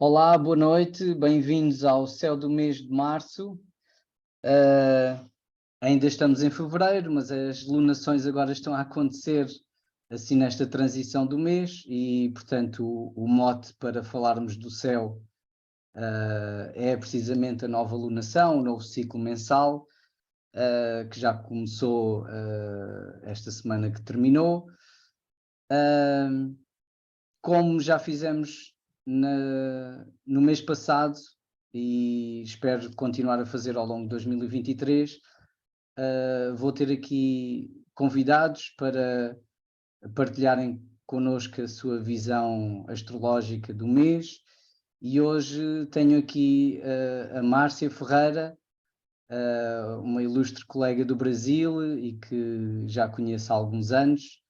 Olá, boa noite, bem-vindos ao Céu do mês de março. Ainda estamos em fevereiro, mas as lunações agora estão a acontecer assim nesta transição do mês e, portanto, o mote para falarmos do céu é precisamente a nova lunação, o novo ciclo mensal, que já começou esta semana que terminou. Como já fizemos no mês passado e espero continuar a fazer ao longo de 2023, vou ter aqui convidados para partilharem connosco a sua visão astrológica do mês e hoje tenho aqui a Márcia Ferreira, uma ilustre colega do Brasil e que já conheço há alguns anos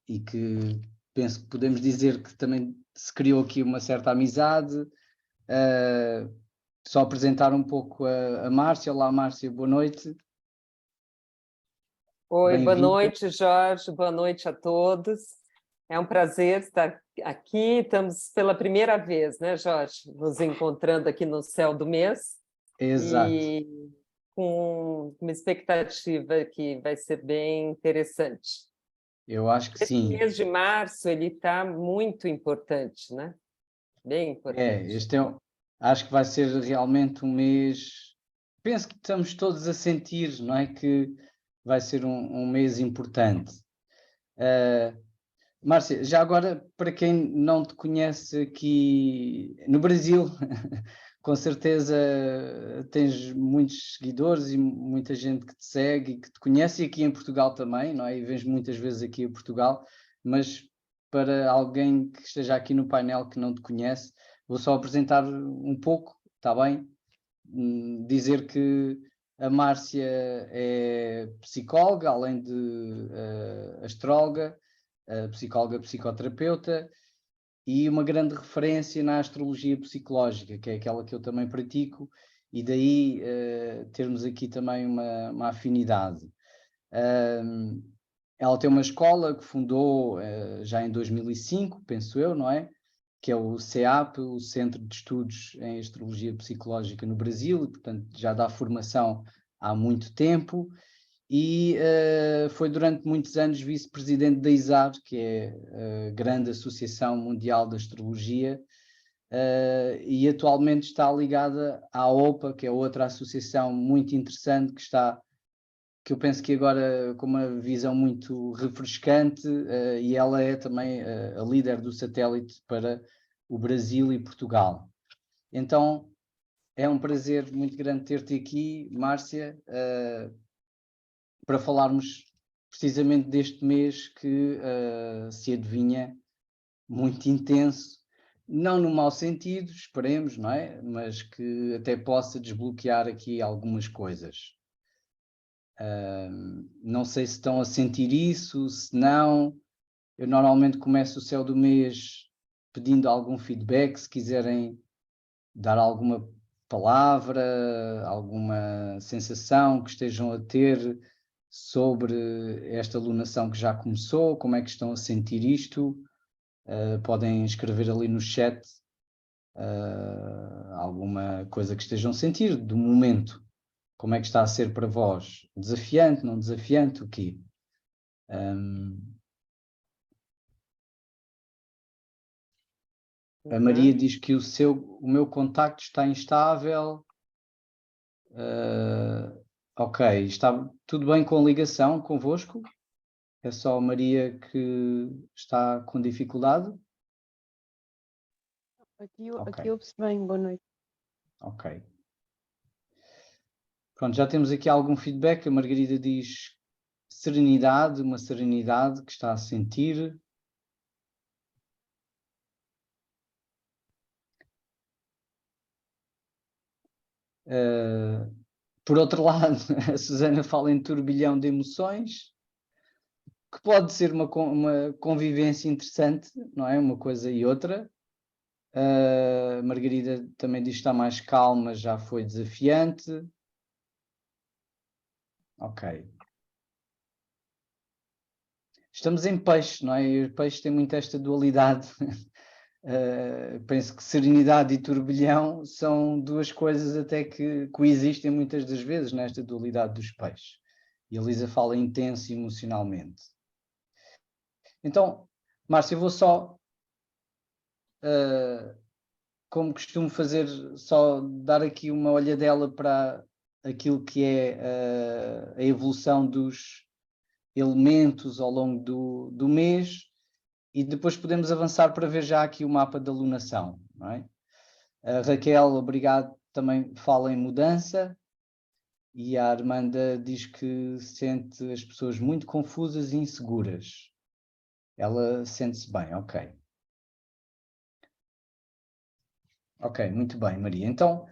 e que penso que podemos dizer que também se criou aqui uma certa amizade. Só apresentar um pouco a Márcia. Olá, Márcia, boa noite. Oi, boa noite, Jorge, boa noite a todos. É um prazer estar aqui. Estamos pela primeira vez, né, Jorge? Nos encontrando aqui no Céu do Mês. Exato. E com uma expectativa que vai ser bem interessante. Eu acho que sim. Esse mês de março, ele está muito importante, né? Bem importante. Acho que vai ser realmente um mês, penso que estamos todos a sentir, não é, que vai ser um mês importante. Márcia, já agora, para quem não te conhece aqui no Brasil, com certeza tens muitos seguidores e muita gente que te segue e que te conhece, e aqui em Portugal também, não é? E vens muitas vezes aqui a Portugal, mas para alguém que esteja aqui no painel que não te conhece, vou só apresentar um pouco, está bem? Dizer que a Márcia é psicóloga, além de astróloga, psicóloga, psicoterapeuta e uma grande referência na astrologia psicológica, que é aquela que eu também pratico, e daí termos aqui também uma afinidade. Ela tem uma escola que fundou já em 2005, penso eu, não é? Que é o CEAP, o Centro de Estudos em Astrologia Psicológica no Brasil, e, portanto, já dá formação há muito tempo, e foi durante muitos anos vice-presidente da ISAR, que é a grande Associação Mundial de Astrologia, e atualmente está ligada à OPA, que é outra associação muito interessante que eu penso que agora com uma visão muito refrescante, e ela é também a líder do satélite para o Brasil e Portugal. Então, é um prazer muito grande ter-te aqui, Márcia, para falarmos precisamente deste mês que se adivinha muito intenso, não no mau sentido, esperemos, não é? Mas que até possa desbloquear aqui algumas coisas. Não sei se estão a sentir isso, se não. Eu normalmente começo o céu do mês pedindo algum feedback, se quiserem dar alguma palavra, alguma sensação que estejam a ter sobre esta lunação que já começou, como é que estão a sentir isto. Podem escrever ali no chat alguma coisa que estejam a sentir do momento. Como é que está a ser para vós? Desafiante, não desafiante, o quê? A Maria diz que o meu contacto está instável. Ok, está tudo bem com a ligação convosco? É só a Maria que está com dificuldade? Aqui ouve-se bem, boa noite. Ok. Pronto, já temos aqui algum feedback. A Margarida diz serenidade, uma serenidade que está a sentir. Por outro lado, a Susana fala em turbilhão de emoções, que pode ser uma convivência interessante, não é? Uma coisa e outra. A Margarida também diz que está mais calma, já foi desafiante. Ok. Estamos em peixe, não é? E o peixe tem muito esta dualidade penso que serenidade e turbilhão são duas coisas até que coexistem muitas das vezes nesta dualidade dos peixes. E a Lisa fala intenso emocionalmente. Então, Márcia, eu vou só, como costumo fazer, só dar aqui uma olhadela para aquilo que é a evolução dos elementos ao longo do mês, e depois podemos avançar para ver já aqui o mapa da lunação, não é? A Raquel, obrigado, também fala em mudança, e a Armanda diz que sente as pessoas muito confusas e inseguras. Ela sente-se bem, ok. Ok, muito bem, Maria. Então,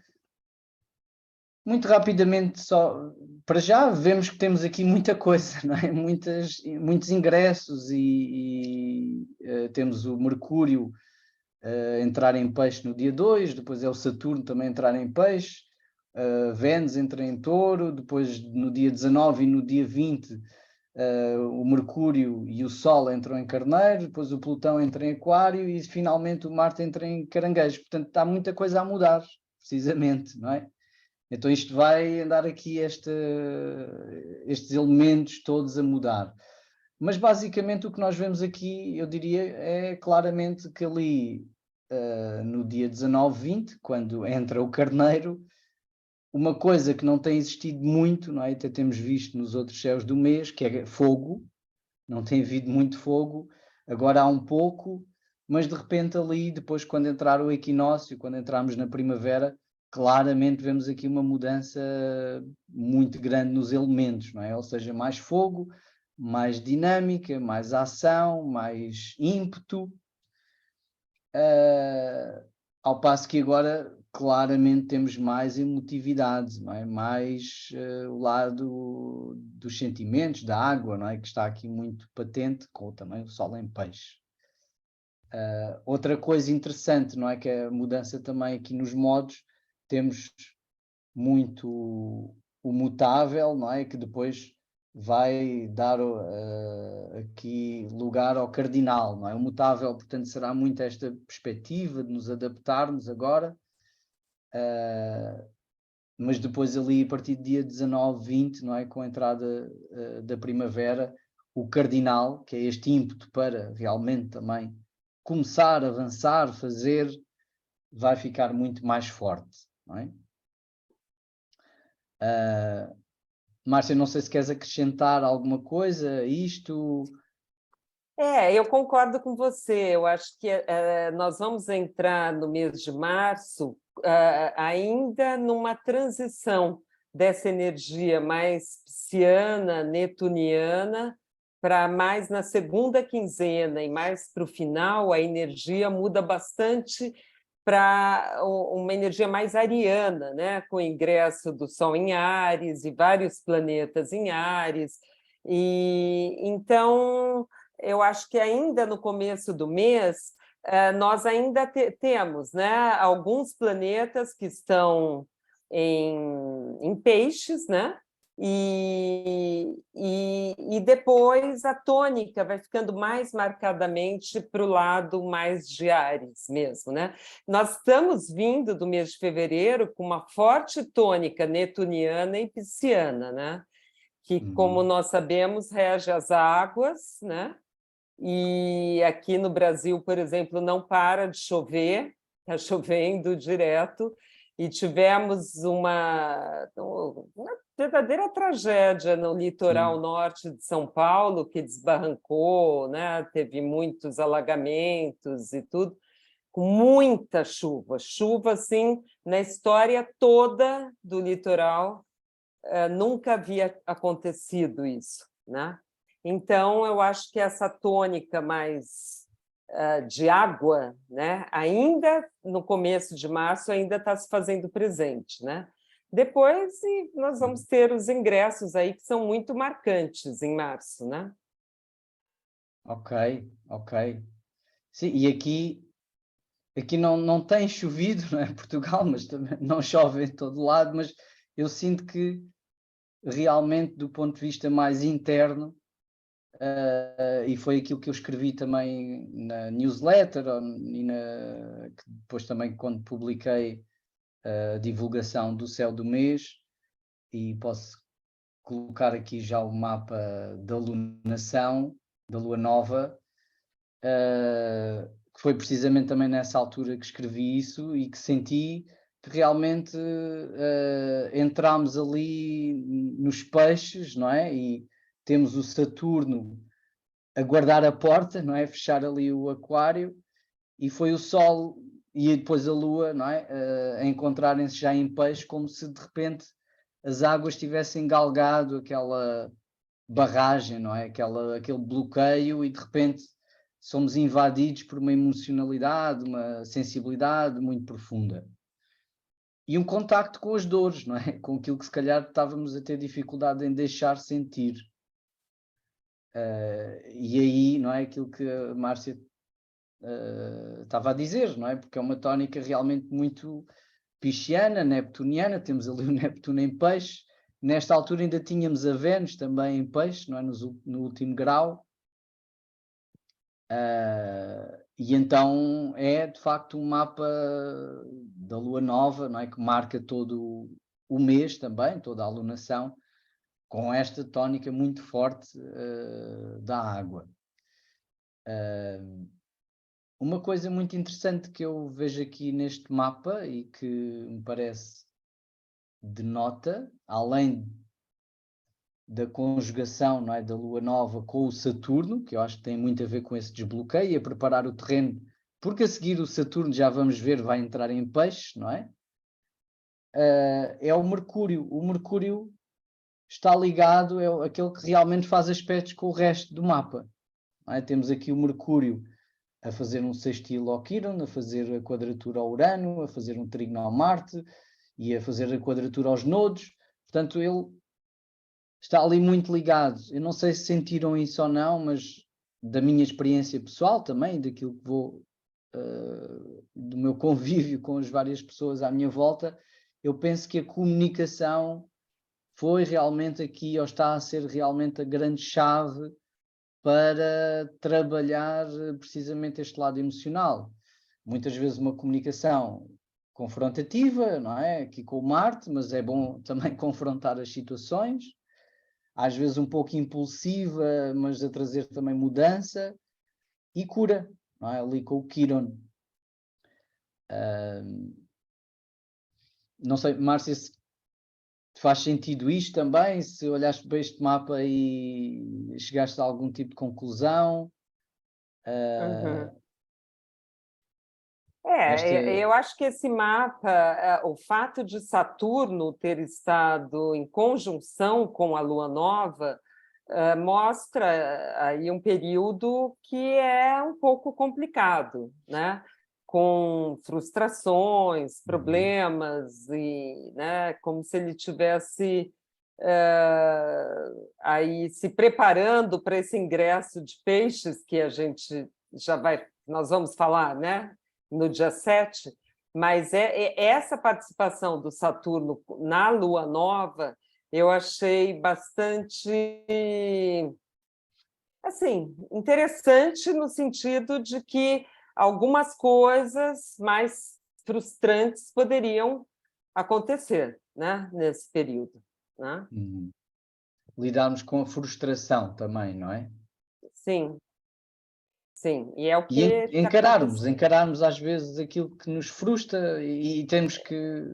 muito rapidamente, só para já, vemos que temos aqui muita coisa, não é? Muitos ingressos e temos o Mercúrio entrar em peixe no dia 2, depois é o Saturno também entrar em peixe, Vênus entra em touro, depois no dia 19 e no dia 20 o Mercúrio e o Sol entram em Carneiro, depois o Plutão entra em Aquário e finalmente o Marte entra em Caranguejo. Portanto, está muita coisa a mudar, precisamente, não é? Então isto vai andar aqui estes elementos todos a mudar. Mas basicamente o que nós vemos aqui, eu diria, é claramente que ali no dia 19, 20, quando entra o Carneiro, uma coisa que não tem existido muito, não é? Até temos visto nos outros céus do mês, que é fogo, não tem havido muito fogo, agora há um pouco, mas de repente ali, depois quando entrar o equinócio, quando entrarmos na primavera, claramente vemos aqui uma mudança muito grande nos elementos, não é? Ou seja, mais fogo, mais dinâmica, mais ação, mais ímpeto, ao passo que agora claramente temos mais emotividade, não é? Mais o lado dos sentimentos, da água, não é? Que está aqui muito patente, com também o Sol em peixe. Outra coisa interessante, não é? Que é a mudança também aqui nos modos, temos muito o mutável, não é? Que depois vai dar aqui lugar ao cardinal, não é? O mutável, portanto, será muito esta perspectiva de nos adaptarmos agora, mas depois ali, a partir do dia 19, 20, não é? Com a entrada da primavera, o cardinal, que é este ímpeto para realmente também começar, avançar, fazer, vai ficar muito mais forte, não é? Márcia, não sei se queres acrescentar alguma coisa a isto. Eu concordo com você. Eu acho que nós vamos entrar no mês de março ainda numa transição dessa energia mais pisciana, netuniana, para mais na segunda quinzena e mais para o final, a energia muda bastante para uma energia mais ariana, né? Com o ingresso do Sol em Áries e vários planetas em Áries. E então eu acho que ainda no começo do mês nós ainda temos, né, alguns planetas que estão em peixes, né? E depois a tônica vai ficando mais marcadamente para o lado mais de Áries mesmo, né? Nós estamos vindo do mês de fevereiro com uma forte tônica netuniana e pisciana, né? Que, como nós sabemos, rege as águas, né? E aqui no Brasil, por exemplo, não para de chover, está chovendo direto, e tivemos uma verdadeira tragédia no litoral norte de São Paulo, que desbarrancou, né? Teve muitos alagamentos e tudo, com muita chuva, assim, na história toda do litoral, nunca havia acontecido isso, né? Então, eu acho que essa tônica mais de água, né, ainda no começo de março, ainda está se fazendo presente, né? Depois nós vamos ter os ingressos aí que são muito marcantes em março, né? Ok. Sim, e aqui não tem chovido, não é? Portugal, mas também não chove em todo lado, mas eu sinto que realmente, do ponto de vista mais interno, e foi aquilo que eu escrevi também na newsletter que depois também quando publiquei a divulgação do céu do mês, e posso colocar aqui já o mapa da lunação, da lua nova, que foi precisamente também nessa altura que escrevi isso e que senti que realmente entramos ali nos peixes, não é? E temos o Saturno a guardar a porta, não é? Fechar ali o aquário, e foi o Sol e depois a Lua, não é? A encontrarem-se já em peixe, como se de repente as águas tivessem galgado aquela barragem, não é? Aquele bloqueio, e de repente somos invadidos por uma emocionalidade, uma sensibilidade muito profunda. E um contacto com as dores, não é? Com aquilo que se calhar estávamos a ter dificuldade em deixar sentir. E aí, não é? Aquilo que a Márcia estava a dizer, não é? Porque é uma tónica realmente muito pisciana, neptuniana, temos ali o Neptuno em peixe, nesta altura ainda tínhamos a Vênus também em peixe, não é? No último grau. E então é de facto um mapa da lua nova, não é? Que marca todo o mês também, toda a alunação, com esta tónica muito forte da água. Uma coisa muito interessante que eu vejo aqui neste mapa e que me parece denota, além da conjugação, não é, da lua nova com o Saturno, que eu acho que tem muito a ver com esse desbloqueio, a preparar o terreno, porque a seguir o Saturno, já vamos ver, vai entrar em peixe, não é? É o Mercúrio. O Mercúrio está ligado, é aquele que realmente faz aspectos com o resto do mapa. Não é? Temos aqui o Mercúrio a fazer um sextil ao Quirón, a fazer a quadratura ao Urano, a fazer um trígono ao Marte e a fazer a quadratura aos nodos. Portanto, ele está ali muito ligado. Eu não sei se sentiram isso ou não, mas da minha experiência pessoal também, daquilo que vou, do meu convívio com as várias pessoas à minha volta, eu penso que a comunicação foi realmente aqui, ou está a ser realmente a grande chave para trabalhar precisamente este lado emocional. Muitas vezes uma comunicação confrontativa, não é? Aqui com o Marte, mas é bom também confrontar as situações, às vezes um pouco impulsiva, mas a trazer também mudança e cura, não é? Ali com o Quirón. Não sei, Márcia, se faz sentido isto também, se olhaste para este mapa e chegaste a algum tipo de conclusão. Eu acho que esse mapa, o fato de Saturno ter estado em conjunção com a Lua Nova, mostra aí um período que é um pouco complicado, né? Com frustrações, problemas, e, né, como se ele tivesse aí se preparando para esse ingresso de peixes que a gente nós vamos falar, né? No dia 7, mas essa participação do Saturno na Lua Nova eu achei bastante assim, interessante no sentido de que algumas coisas mais frustrantes poderiam acontecer, né, nesse período, né? Lidarmos com a frustração também, não é? Sim. Sim, e é o que E encararmos às vezes aquilo que nos frustra e temos que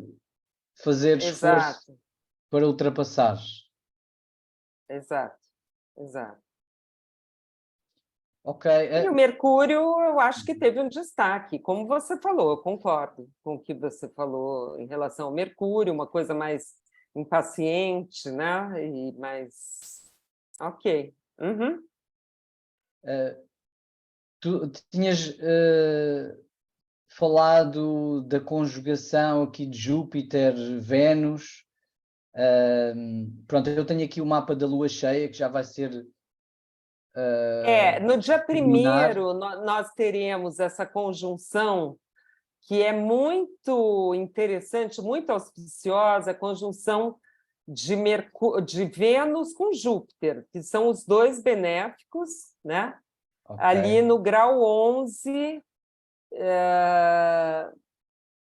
fazer esforço Exato, para ultrapassar. exato. Ok. E o Mercúrio, eu acho que teve um destaque, como você falou, eu concordo com o que você falou em relação ao Mercúrio, uma coisa mais impaciente, né? E mais... Ok. Uhum. Tu tinhas falado da conjugação aqui de Júpiter-Vênus. Pronto, eu tenho aqui o mapa da lua cheia, que já vai ser No dia terminar. 1º, nós teremos essa conjunção que é muito interessante, muito auspiciosa, a conjunção de Vênus com Júpiter, que são os dois benéficos, né? Ok. Ali no grau 11,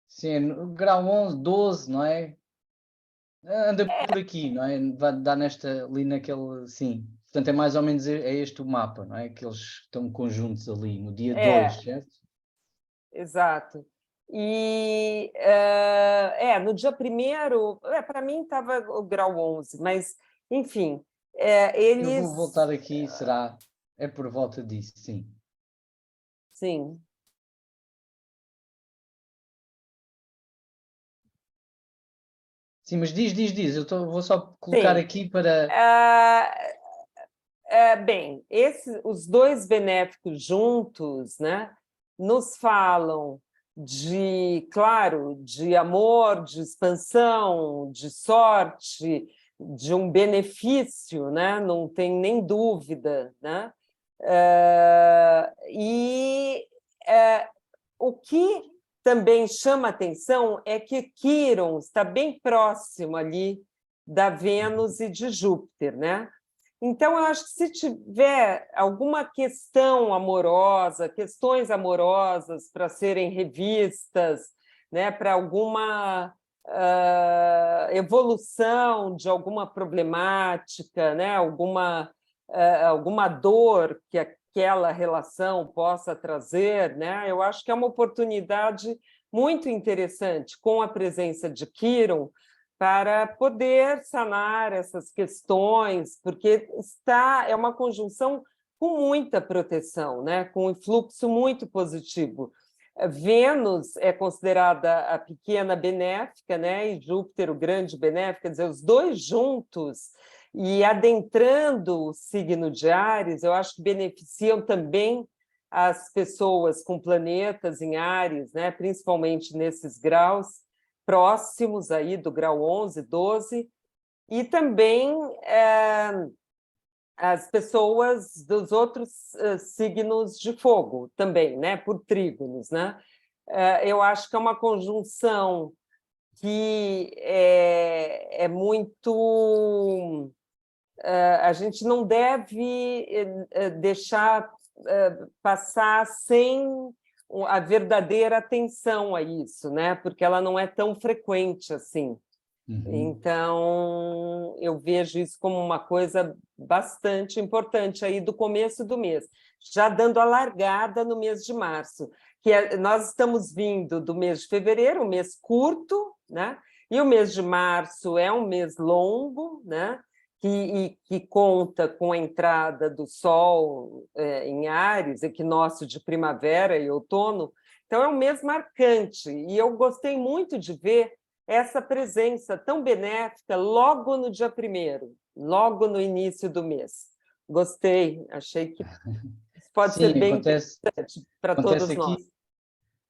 Sim, no grau 11, 12, não é? Anda por aqui, não é? Vai dar ali naquele, sim. Portanto, é mais ou menos este o mapa, não é? Que eles estão conjuntos ali no dia 2, certo? exato. E no dia 1º, para mim estava o grau 11, mas, enfim, Eu eles... vou voltar aqui, será? É por volta disso, sim. Sim. Sim, mas diz. Vou só colocar Sim. aqui para... Bem, os dois benéficos juntos, né, nos falam claro, de amor, de expansão, de sorte, de um benefício, né? Não tem nem dúvida, né? O que também chama atenção é que Quirón está bem próximo ali da Vênus e de Júpiter, né? Então, eu acho que se tiver alguma questão amorosa, questões amorosas para serem revistas, né, para alguma evolução de alguma problemática, né, alguma dor que aquela relação possa trazer, né, eu acho que é uma oportunidade muito interessante, com a presença de Quirón, para poder sanar essas questões, porque é uma conjunção com muita proteção, né? Com um fluxo muito positivo. Vênus é considerada a pequena benéfica, né? E Júpiter o grande benéfico, quer dizer, os dois juntos e adentrando o signo de Áries, eu acho que beneficiam também as pessoas com planetas em Áries, né? Principalmente nesses graus próximos aí do grau 11, 12, e também as pessoas dos outros signos de fogo também, né, por trígonos, né? Eu acho que é uma conjunção que é muito... a gente não deve deixar passar sem a verdadeira atenção a isso, né? Porque ela não é tão frequente assim. Então, eu vejo isso como uma coisa bastante importante aí do começo do mês, já dando a largada no mês de março, nós estamos vindo do mês de fevereiro, um mês curto, né? E o mês de março é um mês longo, né? Que conta com a entrada do Sol em Áries, equinócio de primavera e outono. Então, é um mês marcante, e eu gostei muito de ver essa presença tão benéfica logo no dia 1º, logo no início do mês. Gostei, achei que pode Sim, ser bem interessante para todos nós.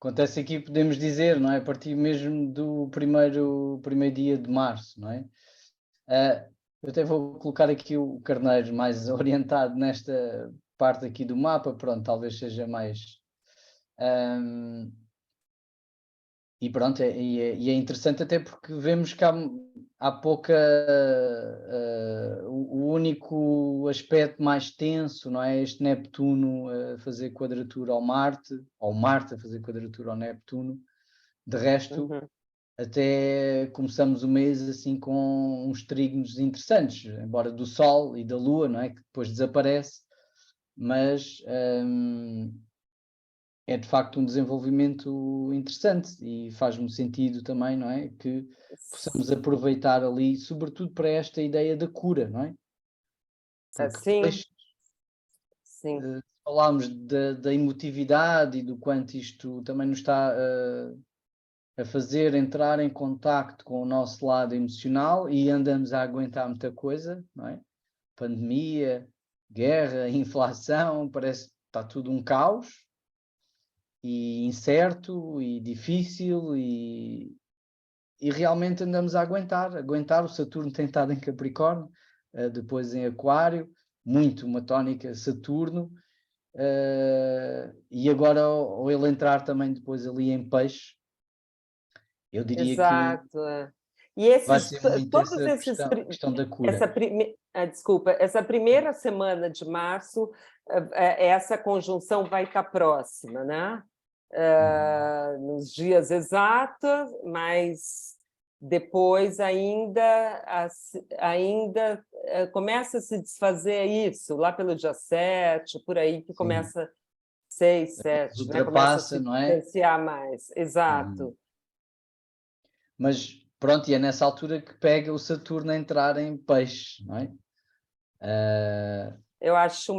Acontece aqui, podemos dizer, não é? A partir mesmo do primeiro dia de março, não é? Eu até vou colocar aqui o carneiro mais orientado nesta parte aqui do mapa, pronto, talvez seja mais... E pronto, é interessante até porque vemos que há pouca... o único aspecto mais tenso, não é? Este Neptuno a fazer quadratura ao Marte, ou Marte a fazer quadratura ao Neptuno. De resto, até começamos o mês assim com uns trígonos interessantes, embora do Sol e da Lua, não é? Que depois desaparece, mas... é de facto um desenvolvimento interessante e faz-me sentido também, não é? Que possamos aproveitar ali, sobretudo para esta ideia da cura, não é? Porque depois falámos da emotividade e do quanto isto também nos está a fazer entrar em contacto com o nosso lado emocional e andamos a aguentar muita coisa, não é? Pandemia, guerra, inflação, parece que está tudo um caos. E incerto e difícil e realmente andamos a aguentar. O Saturno tem estado em Capricórnio, depois em Aquário, muito uma tónica Saturno, e agora ao ele entrar também depois ali em Peixe, eu diria Exato. E vai ser muito todos essa esses, questão da cura. desculpa, essa primeira semana de março, essa conjunção vai estar próxima, né? Nos dias exatos, mas depois ainda começa a se desfazer isso, lá pelo dia 7, por aí que começa 6, 7, né? Começa a se Ultrapassa, não é? distanciar mais. Exato. Mas pronto, e é nessa altura que pega o Saturno a entrar em peixe, não é? Eu acho um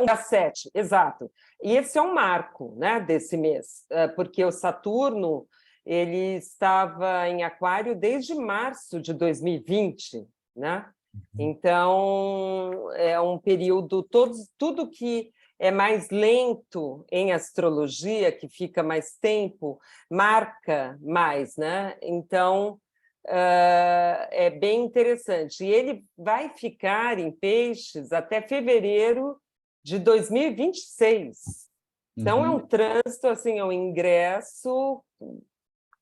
dia 7, exato. E esse é um marco, né, desse mês, porque o Saturno ele estava em Aquário desde março de 2020, né? Então, é um período, tudo que é mais lento em astrologia, que fica mais tempo, marca mais, né? Então, é bem interessante. E ele vai ficar em Peixes até fevereiro de 2026. Então, é um trânsito, assim, é um ingresso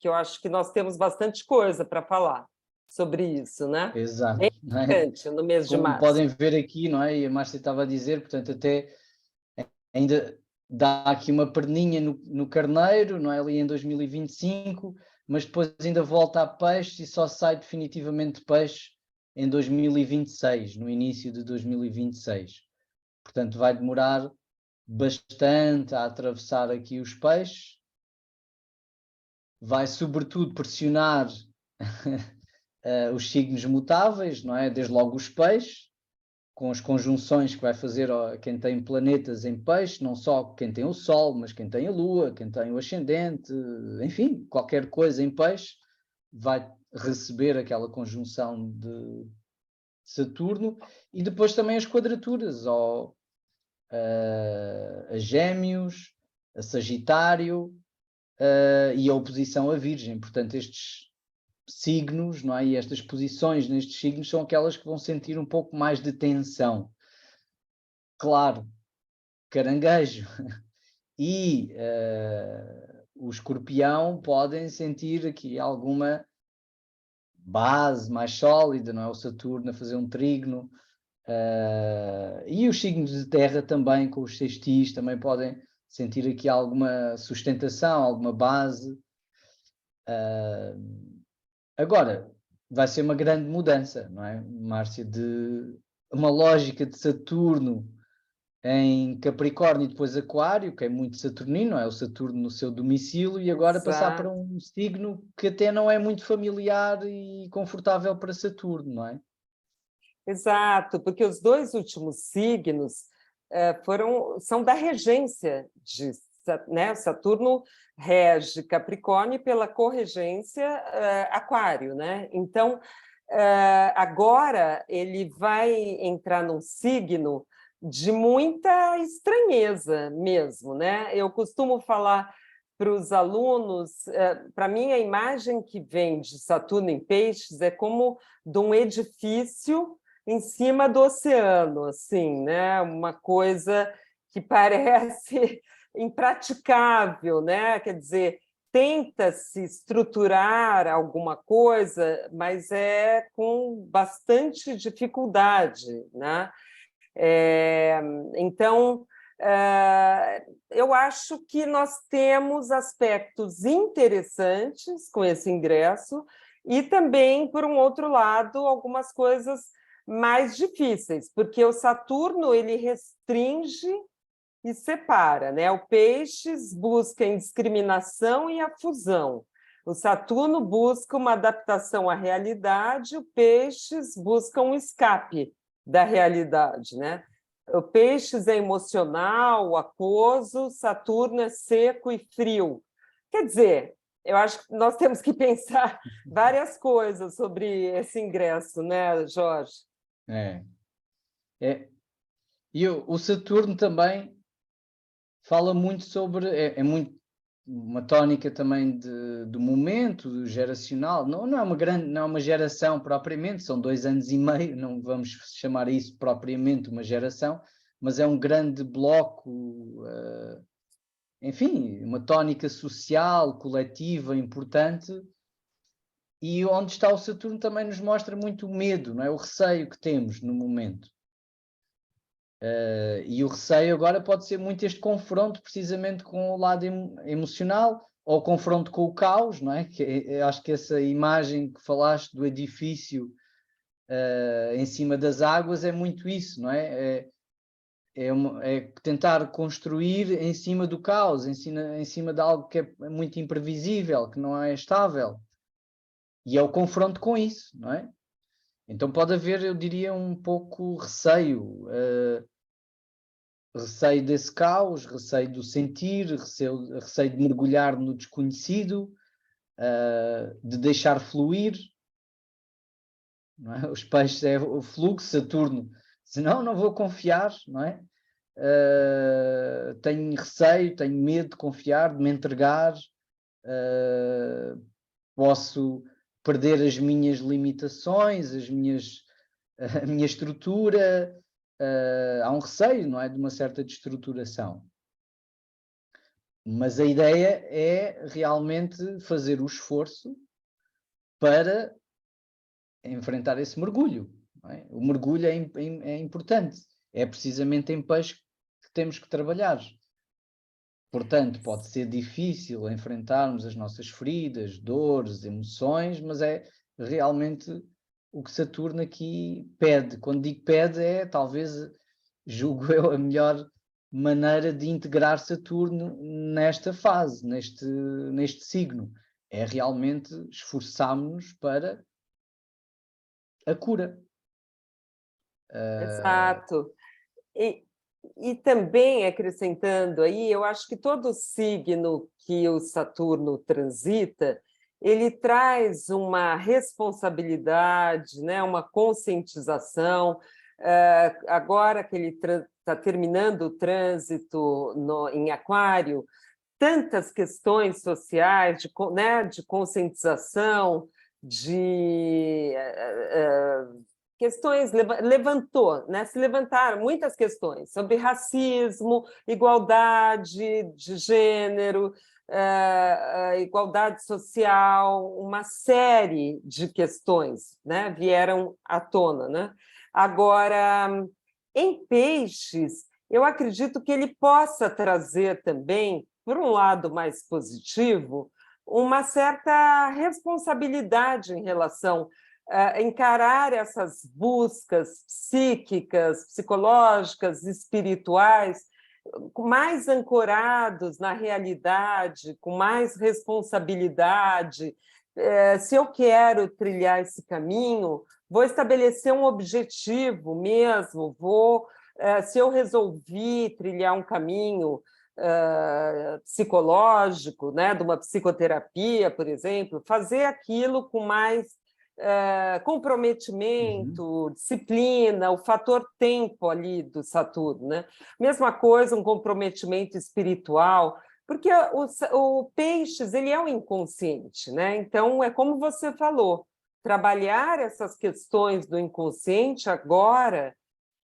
que eu acho que nós temos bastante coisa para falar sobre isso, né? Exato. Bem Não é? importante no mês de Como março. podem ver aqui, não é? E a Márcia estava a dizer, portanto, até ainda dá aqui uma perninha no Carneiro, não é? Ali em 2025, mas depois ainda volta a peixe e só sai definitivamente de peixe em 2026, no início de 2026. Portanto, vai demorar bastante a atravessar aqui os peixes, vai sobretudo pressionar os signos mutáveis, não é? Desde logo os peixes, com as conjunções que vai fazer quem tem planetas em peixe, não só quem tem o Sol, mas quem tem a Lua, quem tem o ascendente, enfim, qualquer coisa em peixe vai receber aquela conjunção de Saturno, e depois também as quadraturas, a Gêmeos, a Sagitário e a oposição a Virgem. Portanto, estes signos, não é? E estas posições nestes signos são aquelas que vão sentir um pouco mais de tensão. Claro, Caranguejo e o Escorpião podem sentir aqui alguma base mais sólida, não é? O Saturno a fazer um trígono, e os signos de terra também, com os sextis, também podem sentir aqui alguma sustentação, alguma base. Agora, vai ser uma grande mudança, não é, Márcia? De uma lógica de Saturno em Capricórnio e depois Aquário, que é muito saturnino, não é? O Saturno no seu domicílio, e agora passar para um signo que até não é muito familiar e confortável para Saturno, não é? Exato, porque os dois últimos signos são da regência de, né? Saturno rege Capricórnio pela corregência Aquário, né? Então, agora ele vai entrar num signo de muita estranheza mesmo, né? Eu costumo falar para os alunos, para mim a imagem que vem de Saturno em Peixes é como de um edifício em cima do oceano, assim, né? Uma coisa que parece impraticável, né? Quer dizer, tenta-se estruturar alguma coisa, mas é com bastante dificuldade, né? Então, eu acho que nós temos aspectos interessantes com esse ingresso e também, por um outro lado, algumas coisas mais difíceis, porque o Saturno ele restringe e separa, né? O Peixes busca a indiscriminação e a fusão. O Saturno busca uma adaptação à realidade, o Peixes busca um escape da realidade, né? O Peixes é emocional, aquoso, Saturno é seco e frio. Quer dizer, eu acho que nós temos que pensar várias coisas sobre esse ingresso, né, Jorge? E o Saturno também fala muito sobre, é muito uma tónica também do momento, do geracional. Não é uma grande, não é uma geração propriamente, são 2 anos e meio, não vamos chamar isso propriamente uma geração, mas é um grande bloco, enfim, uma tónica social, coletiva, importante, E onde está o Saturno também nos mostra muito o medo, não é? O receio que temos no momento. E o receio agora pode ser muito este confronto precisamente com o lado emocional, ou confronto com o caos, não é? Eu acho que essa imagem que falaste do edifício em cima das águas é muito isso, não é? É tentar construir em cima do caos, em cima de algo que é muito imprevisível, que não é estável. E é o confronto com isso, não é? Então pode haver, eu diria, um pouco receio. Receio desse caos, receio do sentir, receio de mergulhar no desconhecido, de deixar fluir, não é? Os peixes é o fluxo, Saturno, senão não vou confiar, não é? Tenho receio, tenho medo de confiar, de me entregar, posso perder as minhas limitações, a minha estrutura, há um receio, não é? De uma certa destruturação. Mas a ideia é realmente fazer o esforço para enfrentar esse mergulho, não é? O mergulho é importante. É precisamente em peixe que temos que trabalhar. Portanto, pode ser difícil enfrentarmos as nossas feridas, dores, emoções, mas é realmente o que Saturno aqui pede. Quando digo pede, é talvez, julgo eu, a melhor maneira de integrar Saturno nesta fase, neste signo. É realmente esforçarmos-nos para a cura. Exato. E também acrescentando aí, eu acho que todo signo que o Saturno transita, ele traz uma responsabilidade, né, uma conscientização. Agora que ele está terminando o trânsito em Aquário, tantas questões sociais, né, de conscientização, de questões, levantou, né? Se levantaram muitas questões sobre racismo, igualdade de gênero, igualdade social, uma série de questões, né? Vieram à tona, né? Agora, em peixes, eu acredito que ele possa trazer também, por um lado mais positivo, uma certa responsabilidade em relação encarar essas buscas psíquicas, psicológicas, espirituais, mais ancorados na realidade, com mais responsabilidade. Se eu quero trilhar esse caminho, vou estabelecer um objetivo mesmo, se eu resolvi trilhar um caminho psicológico, né, de uma psicoterapia, por exemplo, fazer aquilo com mais comprometimento, disciplina, o fator tempo ali do Saturno, né? Mesma coisa, um comprometimento espiritual, porque o Peixes ele é o inconsciente, né? Então, é como você falou, trabalhar essas questões do inconsciente agora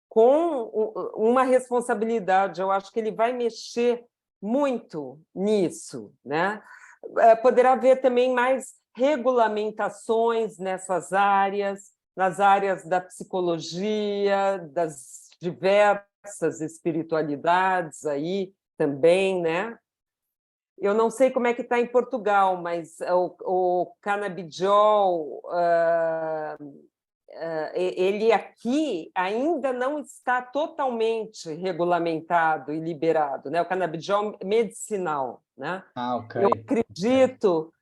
com uma responsabilidade, eu acho que ele vai mexer muito nisso, né? Poderá haver também mais regulamentações nessas áreas, nas áreas da psicologia, das diversas espiritualidades aí também, né? Eu não sei como é que está em Portugal, mas o canabidiol, ele aqui ainda não está totalmente regulamentado e liberado, né? O canabidiol medicinal, né? Ok. Eu acredito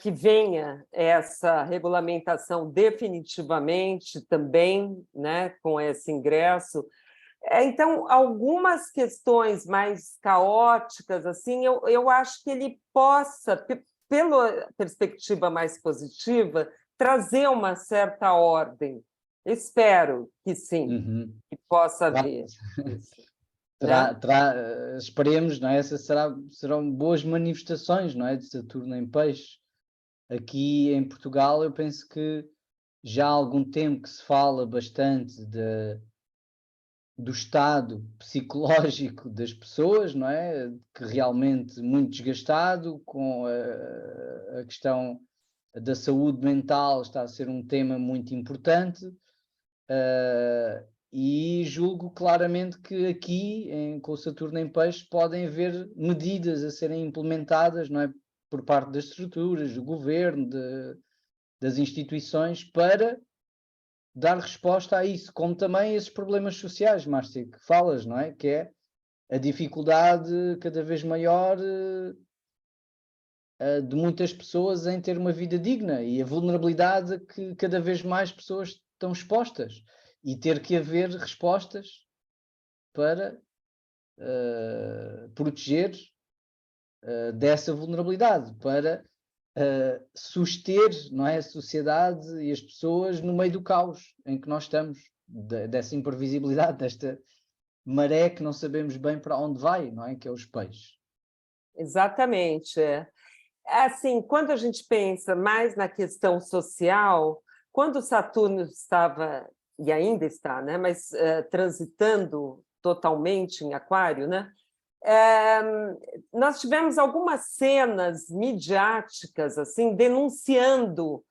que venha essa regulamentação definitivamente também, né, com esse ingresso. Então, algumas questões mais caóticas, assim, eu acho que ele possa, pela perspectiva mais positiva, trazer uma certa ordem. Espero que sim, que possa haver isso. Né? Esperemos, não é? Serão boas manifestações, não é? De Saturno em Peixe. Aqui em Portugal, eu penso que já há algum tempo que se fala bastante do estado psicológico das pessoas, não é? Que realmente muito desgastado com a questão da saúde mental está a ser um tema muito importante, e julgo claramente que aqui, com o Saturno em Peixe, podem haver medidas a serem implementadas, não é, por parte das estruturas, do governo, das instituições, para dar resposta a isso, como também a esses problemas sociais, Márcia, que falas, não é? Que é a dificuldade cada vez maior de muitas pessoas em ter uma vida digna e a vulnerabilidade que cada vez mais pessoas estão expostas e ter que haver respostas para proteger dessa vulnerabilidade, para suster, não é, a sociedade e as pessoas no meio do caos em que nós estamos, dessa imprevisibilidade, desta maré que não sabemos bem para onde vai, não é? Que é os peixes. Exatamente. Assim, quando a gente pensa mais na questão social, quando Saturno estava, e ainda está, né, mas transitando totalmente em Aquário, né, nós tivemos algumas cenas midiáticas assim denunciando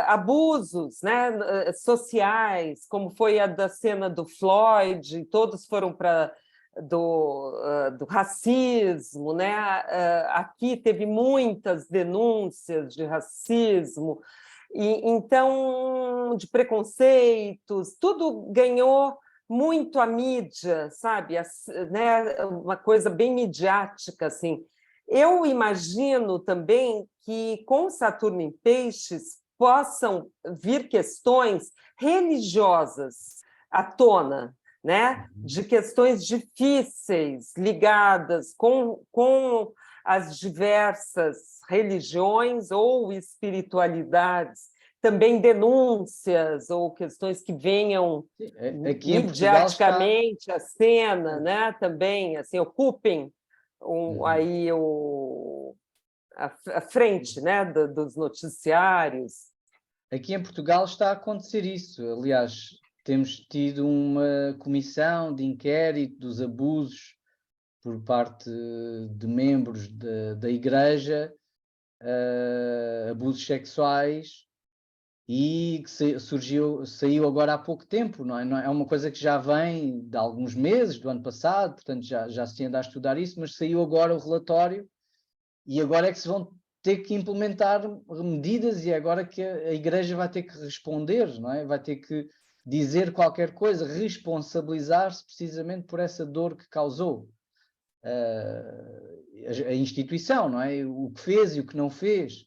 abusos, né, sociais, como foi a da cena do Floyd, todos foram para do racismo, né? Aqui teve muitas denúncias de racismo, e então de preconceitos, tudo ganhou muito a mídia, sabe? Né? Uma coisa bem midiática, assim. Eu imagino também que com Saturno em Peixes possam vir questões religiosas à tona, né? De questões difíceis ligadas com as diversas religiões ou espiritualidades, também denúncias ou questões que venham Aqui em Portugal midiaticamente à cena, né? Também assim, ocupem aí a frente, né? Dos noticiários. Aqui em Portugal está a acontecer isso. Aliás, temos tido uma comissão de inquérito dos abusos por parte de membros da Igreja, abusos sexuais, e que saiu agora há pouco tempo, não é? É uma coisa que já vem de alguns meses, do ano passado, portanto já se anda a estudar isso, mas saiu agora o relatório e agora é que se vão ter que implementar medidas e é agora que a Igreja vai ter que responder, não é? Vai ter que dizer qualquer coisa, responsabilizar-se precisamente por essa dor que causou a instituição, não é? O que fez e o que não fez.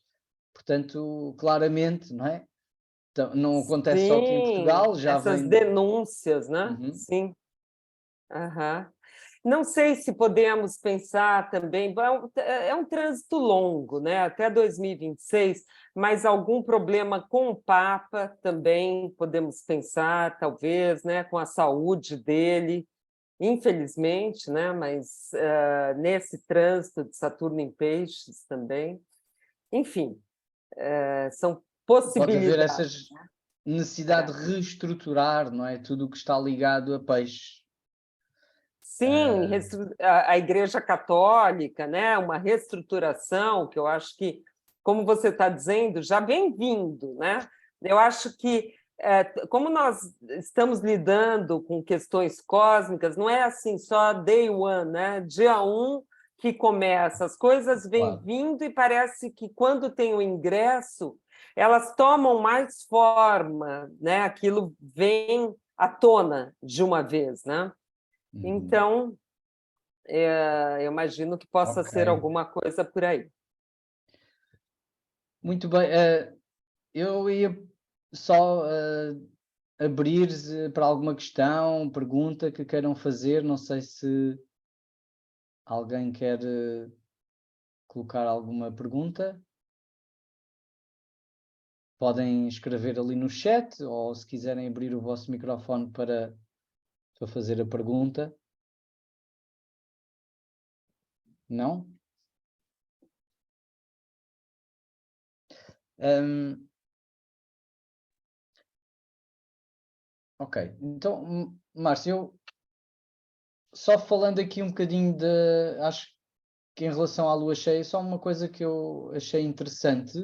Portanto, claramente, não é? Então, não acontece só aqui em Sim, Portugal, já essas vem... denúncias, né? Uhum. Sim. Uhum. Não sei se podemos pensar também, é um trânsito longo, né? Até 2026, mas algum problema com o Papa também podemos pensar, talvez, né? Com a saúde dele, infelizmente, né? Mas nesse trânsito de Saturno em Peixes também. Enfim, são Pode haver possibilidades. essa necessidade de reestruturar, não é? Tudo o que está ligado a peixe. Sim, a Igreja Católica, né? Uma reestruturação que eu acho que, como você está dizendo, já vem vindo, né? Eu acho que, como nós estamos lidando com questões cósmicas, não é assim só day one, né? Dia 1 que começa, as coisas vêm Claro. vindo e parece que quando tem o ingresso, elas tomam mais forma, né? Aquilo vem à tona de uma vez, né? Então, eu imagino que possa ser alguma coisa por aí. Muito bem. Eu ia só abrir para alguma questão, pergunta que queiram fazer. Não sei se alguém quer colocar alguma pergunta. Podem escrever ali no chat ou se quiserem abrir o vosso microfone para fazer a pergunta. Não? Ok, então, Márcio, eu só falando aqui um bocadinho acho que em relação à lua cheia, só uma coisa que eu achei interessante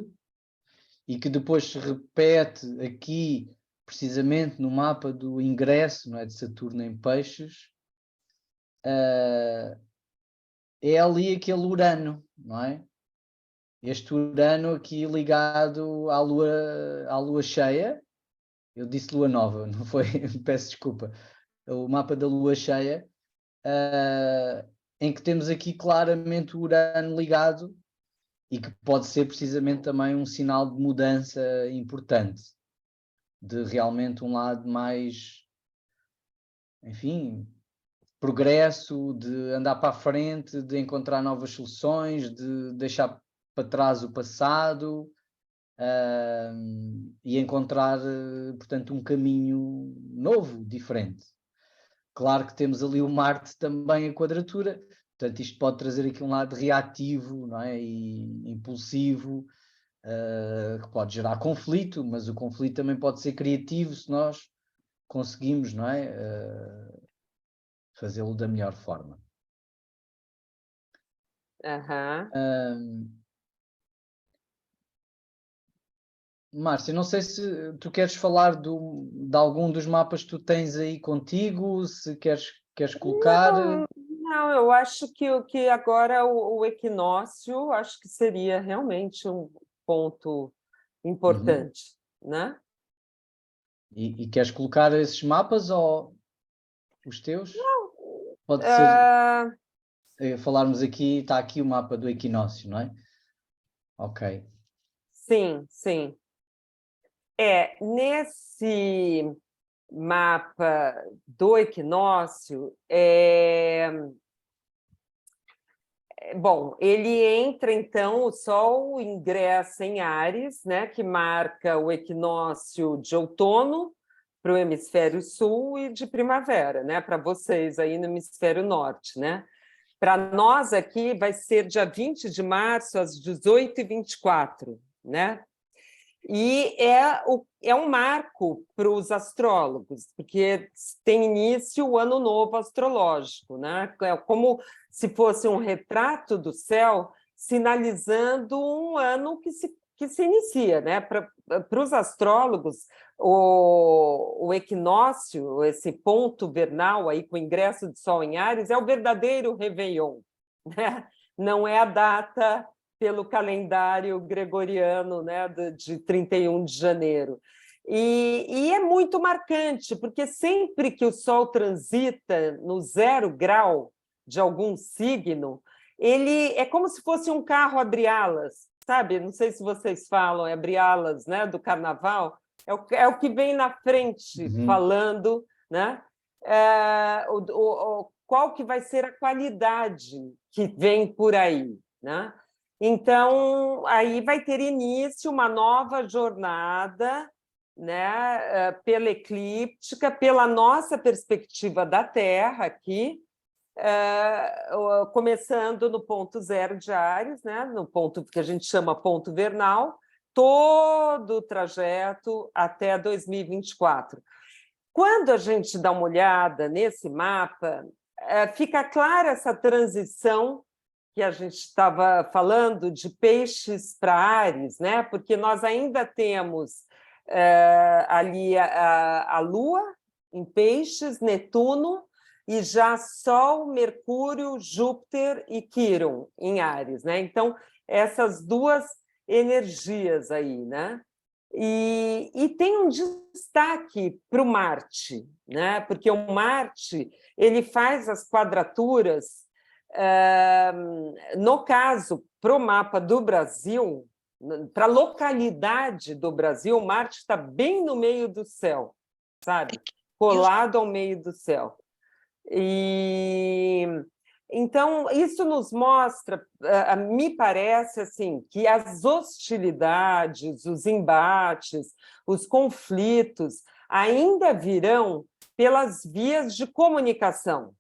e que depois se repete aqui, precisamente no mapa do ingresso, não é, de Saturno em Peixes, é ali aquele Urano, não é? Este Urano aqui ligado à lua cheia. Eu disse lua nova, não foi? Peço desculpa. O mapa da lua cheia, em que temos aqui claramente o Urano ligado e que pode ser precisamente também um sinal de mudança importante, de realmente um lado mais, enfim, progresso, de andar para a frente, de encontrar novas soluções, de deixar para trás o passado, e encontrar, portanto, um caminho novo, diferente. Claro que temos ali o Marte também a quadratura, portanto isto pode trazer aqui um lado reativo, não é? E impulsivo, que pode gerar conflito, mas o conflito também pode ser criativo se nós conseguimos, não é? Fazê-lo da melhor forma. Márcia, não sei se tu queres falar de algum dos mapas que tu tens aí contigo, se queres colocar. Não, eu acho que agora o equinócio acho que seria realmente um ponto importante, né? E queres colocar esses mapas ou os teus? Não, Pode ser, falarmos aqui, está aqui o mapa do equinócio, não é? Ok. sim, sim. Nesse mapa do equinócio, bom, ele entra, então, o Sol ingressa em Áries, né, que marca o equinócio de outono para o hemisfério sul e de primavera, né, para vocês aí no hemisfério norte, né? Para nós aqui vai ser dia 20 de março, às 18h24, né? E é um marco para os astrólogos, porque tem início o ano novo astrológico, né? É como se fosse um retrato do céu sinalizando um ano que se inicia, né? Para os astrólogos, o equinócio, esse ponto vernal aí com o ingresso de Sol em Áries, é o verdadeiro Réveillon, né? Não é a data pelo calendário gregoriano, né, de 31 de janeiro. E é muito marcante, porque sempre que o Sol transita no 0 grau de algum signo, ele é como se fosse um carro abre-alas, sabe? Não sei se vocês falam, é abre-alas, né, do carnaval, é o que vem na frente falando, né? Qual que vai ser a qualidade que vem por aí, né? Então, aí vai ter início uma nova jornada, né, pela eclíptica, pela nossa perspectiva da Terra aqui, começando no ponto 0 de Áries, né, no ponto que a gente chama ponto vernal, todo o trajeto até 2024. Quando a gente dá uma olhada nesse mapa, fica clara essa transição que a gente estava falando de Peixes para Áries, né? Porque nós ainda temos ali a Lua em Peixes, Netuno, e já Sol, Mercúrio, Júpiter e Quirón em Áries, né? Então, essas duas energias aí, né? E tem um destaque para o Marte, né? Porque o Marte ele faz as quadraturas. No caso, para o mapa do Brasil, para a localidade do Brasil, Marte está bem no meio do céu, sabe? Colado ao meio do céu. E então isso nos mostra, me parece assim, que as hostilidades, os embates, os conflitos ainda virão pelas vias de comunicação,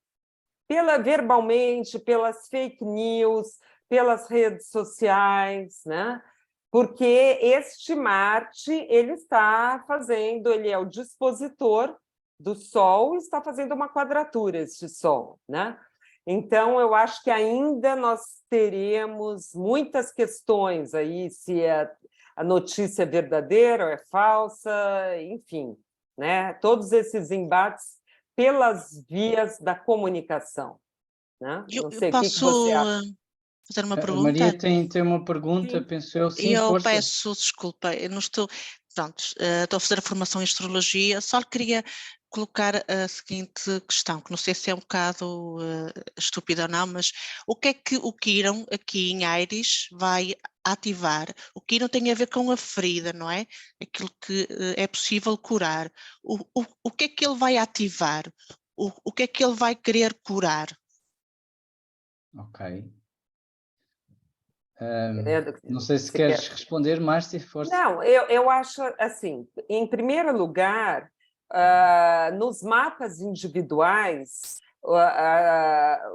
verbalmente, pelas fake news, pelas redes sociais, né? Porque este Marte ele é o dispositor do Sol, está fazendo uma quadratura este Sol, né? Então, eu acho que ainda nós teremos muitas questões aí, se a notícia é verdadeira ou é falsa, enfim, né? Todos esses embates pelas vias da comunicação, né? Não Eu sei, o que posso você acha? fazer uma A Maria pergunta? tem uma pergunta, Sim. penso eu. Sim, Eu força. peço desculpa, eu não estou, pronto, estou a fazer a formação em astrologia, só lhe queria colocar a seguinte questão, que não sei se é um bocado estúpida ou não, mas o que é que o Quirón aqui em Áries vai ativar? O Quirón tem a ver com a ferida, não é? Aquilo que é possível curar. O que é que ele vai ativar? O que é que ele vai querer curar? Ok. Não Querendo- sei se Você queres quer? responder, Márcia, força. Não, eu acho assim, em primeiro lugar, nos mapas individuais,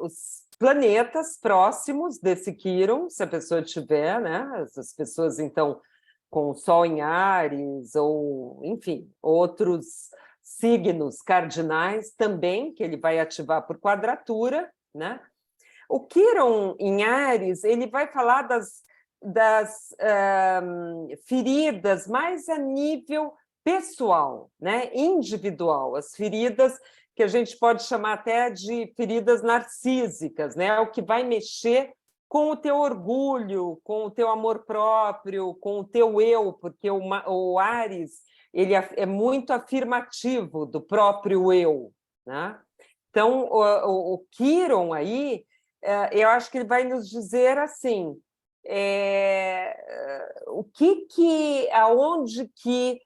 os planetas próximos desse Quirón, se a pessoa tiver, né? Essas pessoas, então, com o Sol em Áries, ou, enfim, outros signos cardinais também, que ele vai ativar por quadratura, né? O Quirón em Áries, ele vai falar das feridas mais a nível pessoal, né? Individual, as feridas que a gente pode chamar até de feridas narcísicas, né? O que vai mexer com o teu orgulho, com o teu amor próprio, com o teu eu, porque o Áries ele é muito afirmativo do próprio eu, né? Então, o Quirón aí, eu acho que ele vai nos dizer assim, aonde que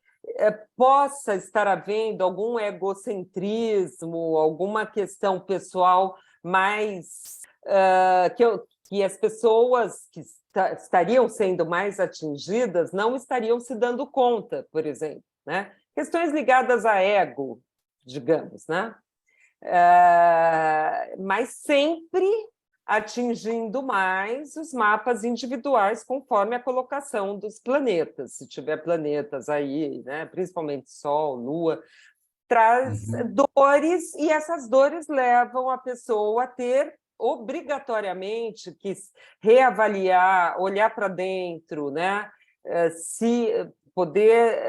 possa estar havendo algum egocentrismo, alguma questão pessoal mais que as pessoas que estariam sendo mais atingidas não estariam se dando conta, por exemplo, né? Questões ligadas a ego, digamos, né? Mas sempre atingindo mais os mapas individuais conforme a colocação dos planetas. Se tiver planetas aí, né, principalmente Sol, Lua, traz dores, e essas dores levam a pessoa a ter obrigatoriamente que reavaliar, olhar para dentro, né, se poder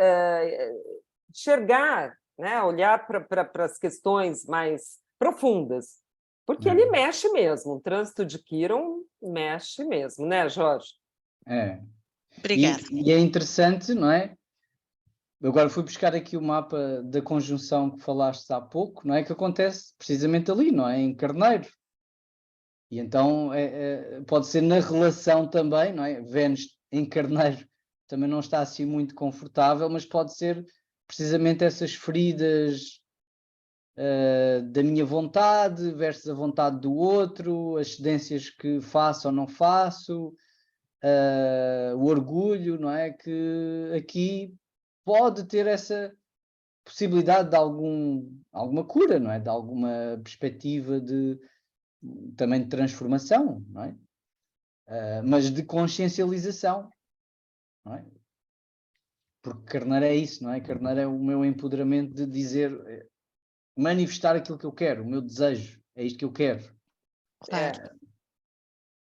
enxergar, né, olhar para as questões mais profundas. Porque ele mexe mesmo, o trânsito de Quirón mexe mesmo, né, Jorge? É. Obrigada. E é interessante, não é? Eu agora fui buscar aqui o mapa da conjunção que falaste há pouco, não é? Que acontece precisamente ali, não é? Em Carneiro. E então pode ser na relação também, não é? Vênus em Carneiro também não está assim muito confortável, mas pode ser precisamente essas feridas da minha vontade versus a vontade do outro, as cedências que faço ou não faço, o orgulho, não é? Que aqui pode ter essa possibilidade de alguma cura, não é? De alguma perspectiva também de transformação, não é? Mas de consciencialização, não é? Porque Carneiro é isso, não é? Carneiro é o meu empoderamento de dizer, manifestar aquilo que eu quero, o meu desejo, é isto que eu quero. Claro.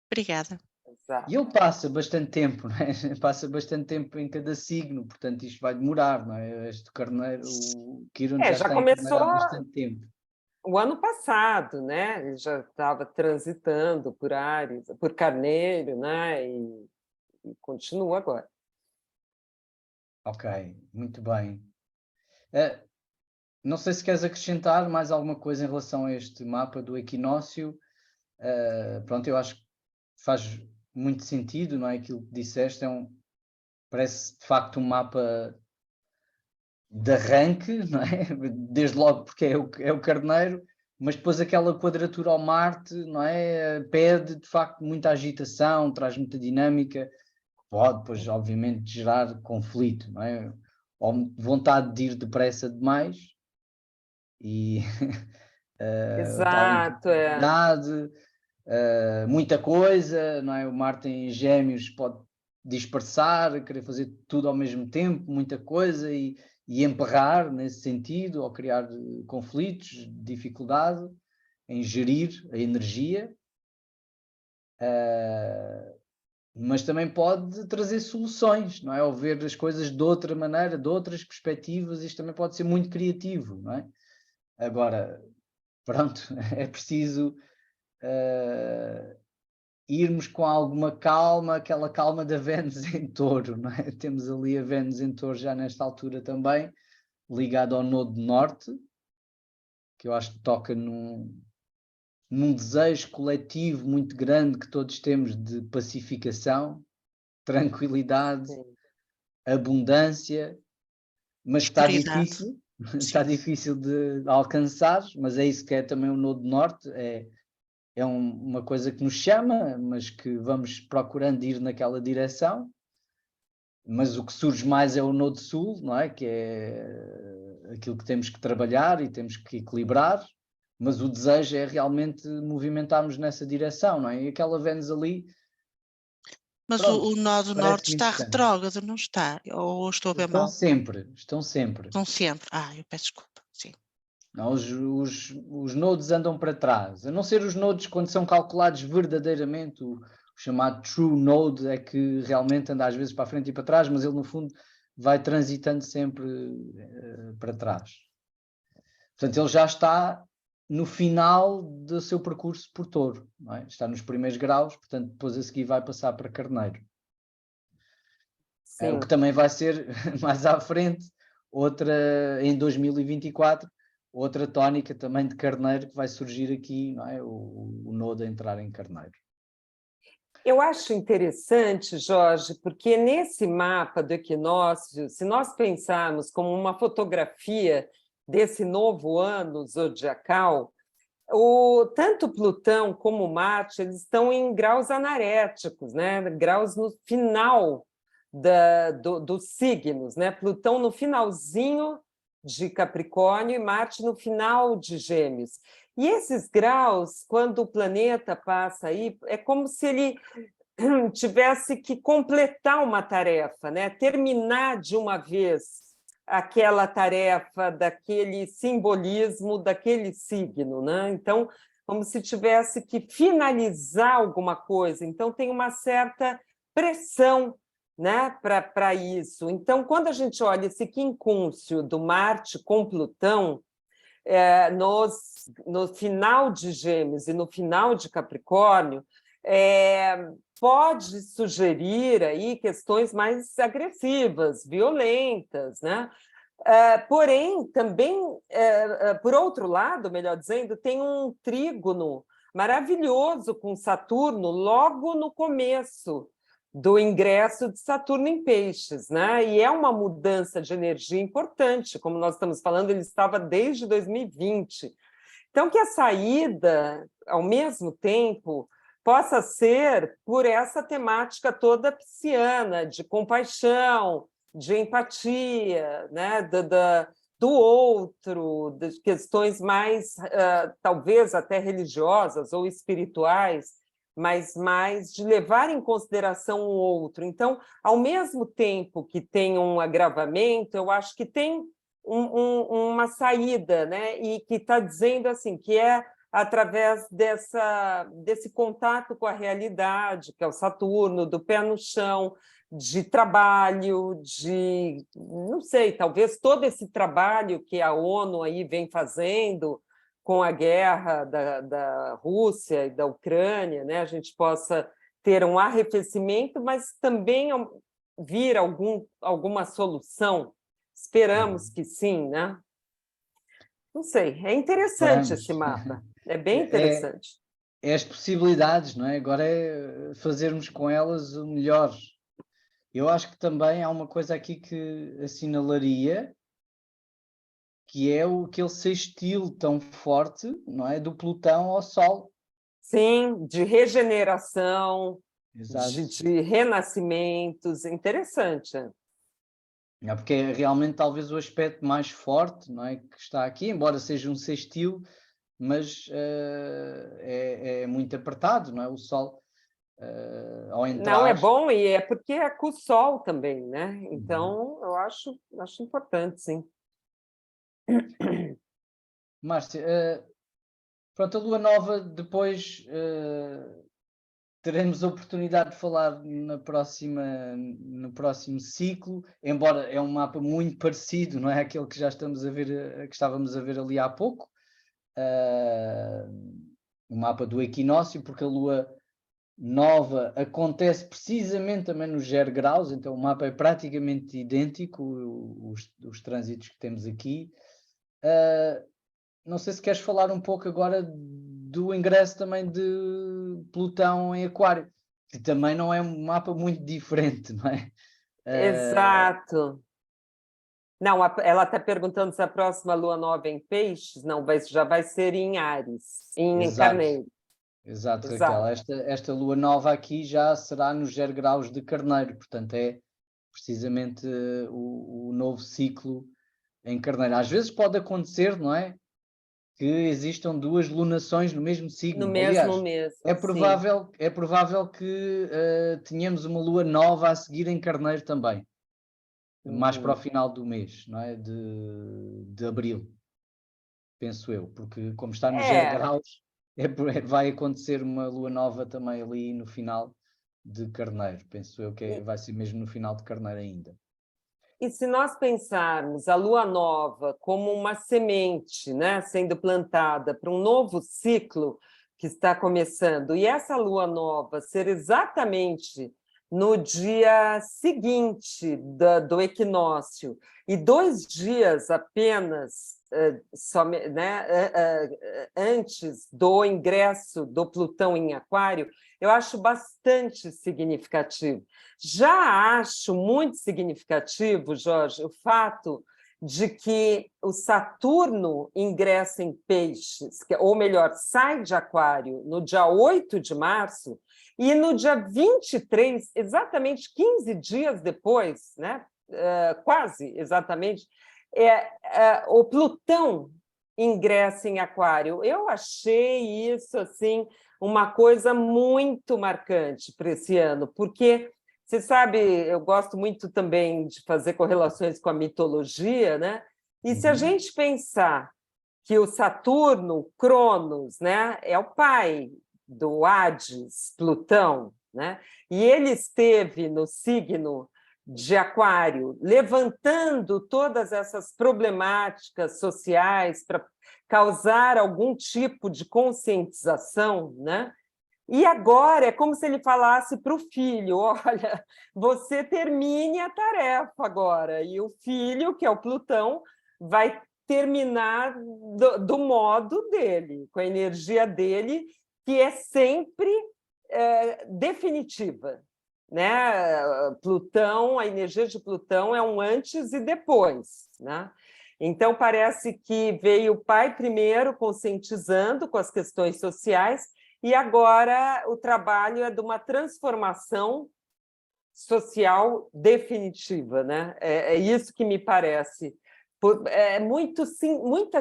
Obrigada. Exato. E ele passa bastante tempo, não é? Passa bastante tempo em cada signo, portanto isto vai demorar, não é? Este Carneiro, o Quirón já Já está em Carneiro começou há bastante tempo. o ano passado, né? Ele já estava transitando por Áries, por Carneiro, né? E continua agora. Ok, muito bem. Não sei se queres acrescentar mais alguma coisa em relação a este mapa do equinócio. Pronto, eu acho que faz muito sentido, não é? Aquilo que disseste parece de facto um mapa de arranque, não é? Desde logo porque é o Carneiro, mas depois aquela quadratura ao Marte, não é? Pede de facto muita agitação, traz muita dinâmica, pode depois obviamente gerar conflito, não é? Ou vontade de ir depressa demais e tal Exato, impulsividade, muita coisa, não é? O Marte em Gêmeos pode dispersar, querer fazer tudo ao mesmo tempo, muita coisa e emperrar nesse sentido, ou criar conflitos, dificuldade. em gerir a energia, mas também pode trazer soluções, não é? Ou ver as coisas de outra maneira, de outras perspectivas. Isto também pode ser muito criativo, não é? Agora, pronto, é preciso irmos com alguma calma, aquela calma da Vênus em Touro, não é? Temos ali a Vênus em Touro já nesta altura também, ligado ao Nodo Norte, que eu acho que toca num desejo coletivo muito grande que todos temos de pacificação, tranquilidade, Sim. abundância, mas está difícil, está difícil de alcançar, mas é isso que é também o Nodo Norte, é uma coisa que nos chama, mas que vamos procurando ir naquela direção. Mas o que surge mais é o Nodo Sul, não é? Que é aquilo que temos que trabalhar e temos que equilibrar, mas o desejo é realmente movimentarmos nessa direção, não é? E aquela Vênus ali... Mas pronto, o Nodo Norte está retrógrado, não está? Ou estou a ver mal? Estão sempre. Estão sempre. Eu peço desculpa, sim. Não, os nodos andam para trás, a não ser os nodos quando são calculados verdadeiramente, o chamado true node é que realmente anda às vezes para a frente e para trás, mas ele no fundo vai transitando sempre para trás. Portanto, ele já está no final do seu percurso por Touro, não é? Está nos primeiros graus, portanto depois a seguir vai passar para Carneiro. O que também vai ser mais à frente, outra em 2024, outra tónica também de Carneiro que vai surgir aqui, não é? O nodo a entrar em Carneiro. Eu acho interessante, Jorge, porque nesse mapa do equinócio, se nós pensarmos como uma fotografia desse novo ano zodiacal, tanto Plutão como Marte eles estão em graus anaréticos, né? Graus no final dos signos, né? Plutão no finalzinho de Capricórnio e Marte no final de Gêmeos. E esses graus, quando o planeta passa aí, é como se ele tivesse que completar uma tarefa, né? Terminar de uma vez aquela tarefa daquele simbolismo daquele signo, né? Então, como se tivesse que finalizar alguma coisa. Então, tem uma certa pressão, né, para isso. Então, quando a gente olha esse quincúncio do Marte com Plutão, no final de Gêmeos e no final de Capricórnio, pode sugerir aí questões mais agressivas, violentas, né? Porém, também, por outro lado, melhor dizendo, tem um trígono maravilhoso com Saturno logo no começo do ingresso de Saturno em Peixes, né? E é uma mudança de energia importante, como nós estamos falando, ele estava desde 2020. Então, que a saída, ao mesmo tempo, possa ser por essa temática toda pisciana, de compaixão, de empatia, né? do outro, de questões mais, talvez até religiosas ou espirituais, mas mais de levar em consideração o outro. Então, ao mesmo tempo que tem um agravamento, eu acho que tem uma saída, né? E que está dizendo assim, que é através desse contato com a realidade, que é o Saturno, do pé no chão, de trabalho, não sei, talvez todo esse trabalho que a ONU aí vem fazendo com a guerra da Rússia e da Ucrânia, né, a gente possa ter um arrefecimento, mas também vir alguma solução. Esperamos que sim, né? Não sei, é interessante esse mapa, é bem interessante. É as possibilidades, não é? Agora é fazermos com elas o melhor. Eu acho que também há uma coisa aqui que assinalaria, que é aquele sextil tão forte, não é? Do Plutão ao Sol. Sim, de regeneração, Exato. de renascimentos, interessante. Porque é realmente talvez o aspecto mais forte, não é? Que está aqui, embora seja um sextil, mas é muito apertado, não é? O Sol, ao entrar... Não, é bom, e é porque é com o Sol também, né? Então, eu acho importante, sim. Márcia, Pronto, a Lua Nova depois teremos a oportunidade de falar no próximo ciclo, embora é um mapa muito parecido, não é? Aquele que já estamos a ver, que estávamos a ver ali há pouco, o mapa do equinócio, porque a Lua Nova acontece precisamente também nos 0 graus, então o mapa é praticamente idêntico, os trânsitos que temos aqui. Não sei se queres falar um pouco agora do ingresso também de Plutão em Aquário, que também não é um mapa muito diferente, não é? Exato. Não, ela está perguntando se a próxima lua nova é em Peixes. Não, já vai ser em Áries, em Exato. Carneiro. Exato, Exato. Raquel. Esta lua nova aqui já será nos 0 graus de Carneiro, portanto é precisamente o novo ciclo em Carneiro. Às vezes pode acontecer, não é? Que existam 2 lunações no mesmo signo. No mesmo mês. É provável que tenhamos uma lua nova a seguir em Carneiro também, mais para o final do mês, não é? De abril, penso eu, porque como está nos 0 graus, vai acontecer uma lua nova também ali no final de Carneiro, penso eu que vai ser mesmo no final de Carneiro ainda. E se nós pensarmos a lua nova como uma semente, né, sendo plantada para um novo ciclo que está começando, e essa lua nova ser exatamente no dia seguinte do equinócio, e 2 dias apenas antes do ingresso do Plutão em Aquário, eu acho bastante significativo. Já acho muito significativo, Jorge, o fato de que o Saturno ingressa em Peixes, ou melhor, sai de Aquário no dia 8 de março, e no dia 23, exatamente 15 dias depois, né? Quase exatamente, o Plutão ingressa em Aquário. Eu achei isso assim uma coisa muito marcante para esse ano, porque, você sabe, eu gosto muito também de fazer correlações com a mitologia, né? E se a gente pensar que o Saturno, Cronos, né, é o pai do Hades, Plutão, né? E ele esteve no signo de Aquário, levantando todas essas problemáticas sociais para causar algum tipo de conscientização, né? E agora é como se ele falasse para o filho: olha, você termine a tarefa agora, e o filho, que é o Plutão, vai terminar do modo dele, com a energia dele, que é sempre definitiva, né? Plutão, a energia de Plutão é um antes e depois, né? Então, parece que veio o pai primeiro conscientizando com as questões sociais, e agora o trabalho é de uma transformação social definitiva, né? É isso que me parece. É muita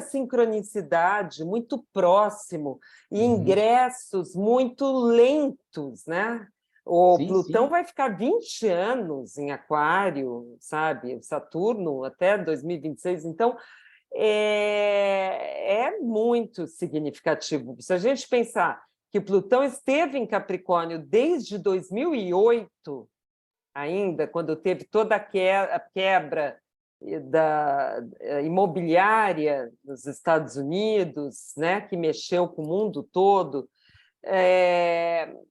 sincronicidade, muito próximo, e ingressos muito lentos, né? O Plutão vai ficar 20 anos em Aquário, sabe? O Saturno até 2026. Então, é muito significativo. Se a gente pensar que o Plutão esteve em Capricórnio desde 2008, ainda, quando teve toda a quebra da imobiliária nos Estados Unidos, né, que mexeu com o mundo todo.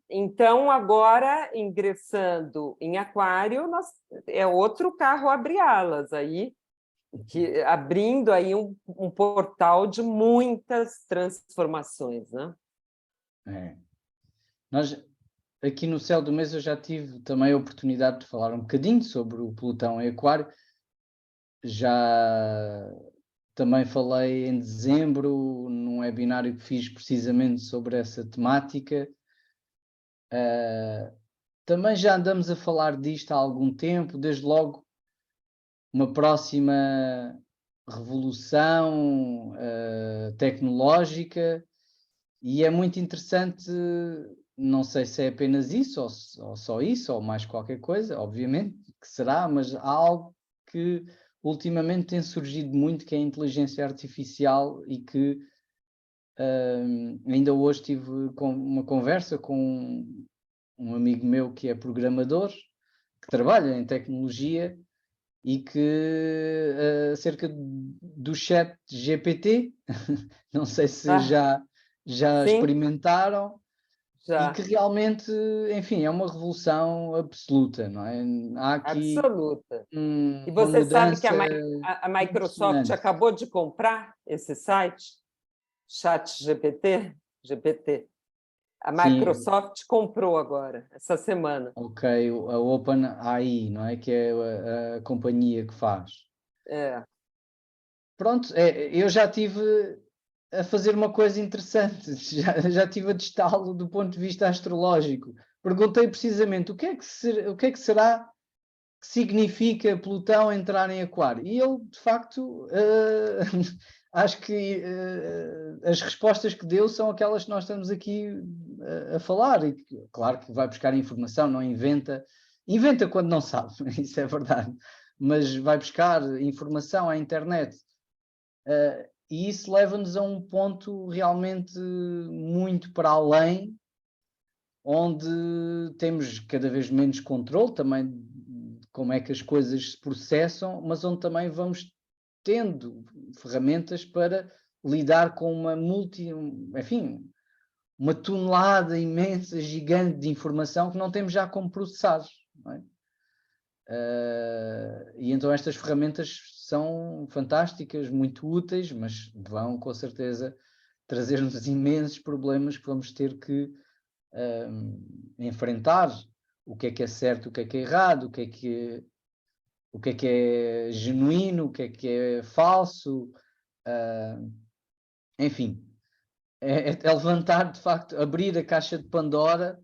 Então, agora, ingressando em Aquário, é outro carro abre alas aí, abrindo aí um portal de muitas transformações, né? Nós, aqui no Céu do Mês, eu já tive também a oportunidade de falar um bocadinho sobre o Plutão em Aquário. Já também falei em dezembro, num webinário que fiz precisamente sobre essa temática. Também já andamos a falar disto há algum tempo, desde logo uma próxima revolução tecnológica, e é muito interessante, não sei se é apenas isso, ou só isso, ou mais qualquer coisa, obviamente que será, mas há algo que ultimamente tem surgido muito, que é a inteligência artificial, e que Ainda hoje tive uma conversa com um amigo meu que é programador, que trabalha em tecnologia e que acerca do chat GPT, não sei se já sim, experimentaram, e já, que realmente, enfim, é uma revolução absoluta, não é? Há aqui absoluta. E uma você sabe que mudança a Microsoft impressionante. acabou de comprar esse site, GPT. A Sim, Microsoft comprou agora, essa semana. ok, a OpenAI, não é? Que é a companhia que faz. É. Pronto, eu já tive a fazer uma coisa interessante, já tive a testá-lo do ponto de vista astrológico. Perguntei precisamente o que é que será que significa Plutão entrar em Aquário. E ele, de facto, acho que as respostas que deu são aquelas que nós estamos aqui a falar. E claro que vai buscar informação, não inventa. Inventa quando não sabe, isso é verdade. Mas vai buscar informação à internet. E isso leva-nos a um ponto realmente muito para além, onde temos cada vez menos controle também de como é que as coisas se processam, mas onde também vamos tendo ferramentas para lidar com enfim, uma tonelada imensa, gigante de informação que não temos já como processar. Não é? E então estas ferramentas são fantásticas, muito úteis, mas vão com certeza trazer-nos imensos problemas que vamos ter que enfrentar. O que é certo, o que é errado, o que é genuíno, o que é falso, enfim, é levantar de facto, abrir a caixa de Pandora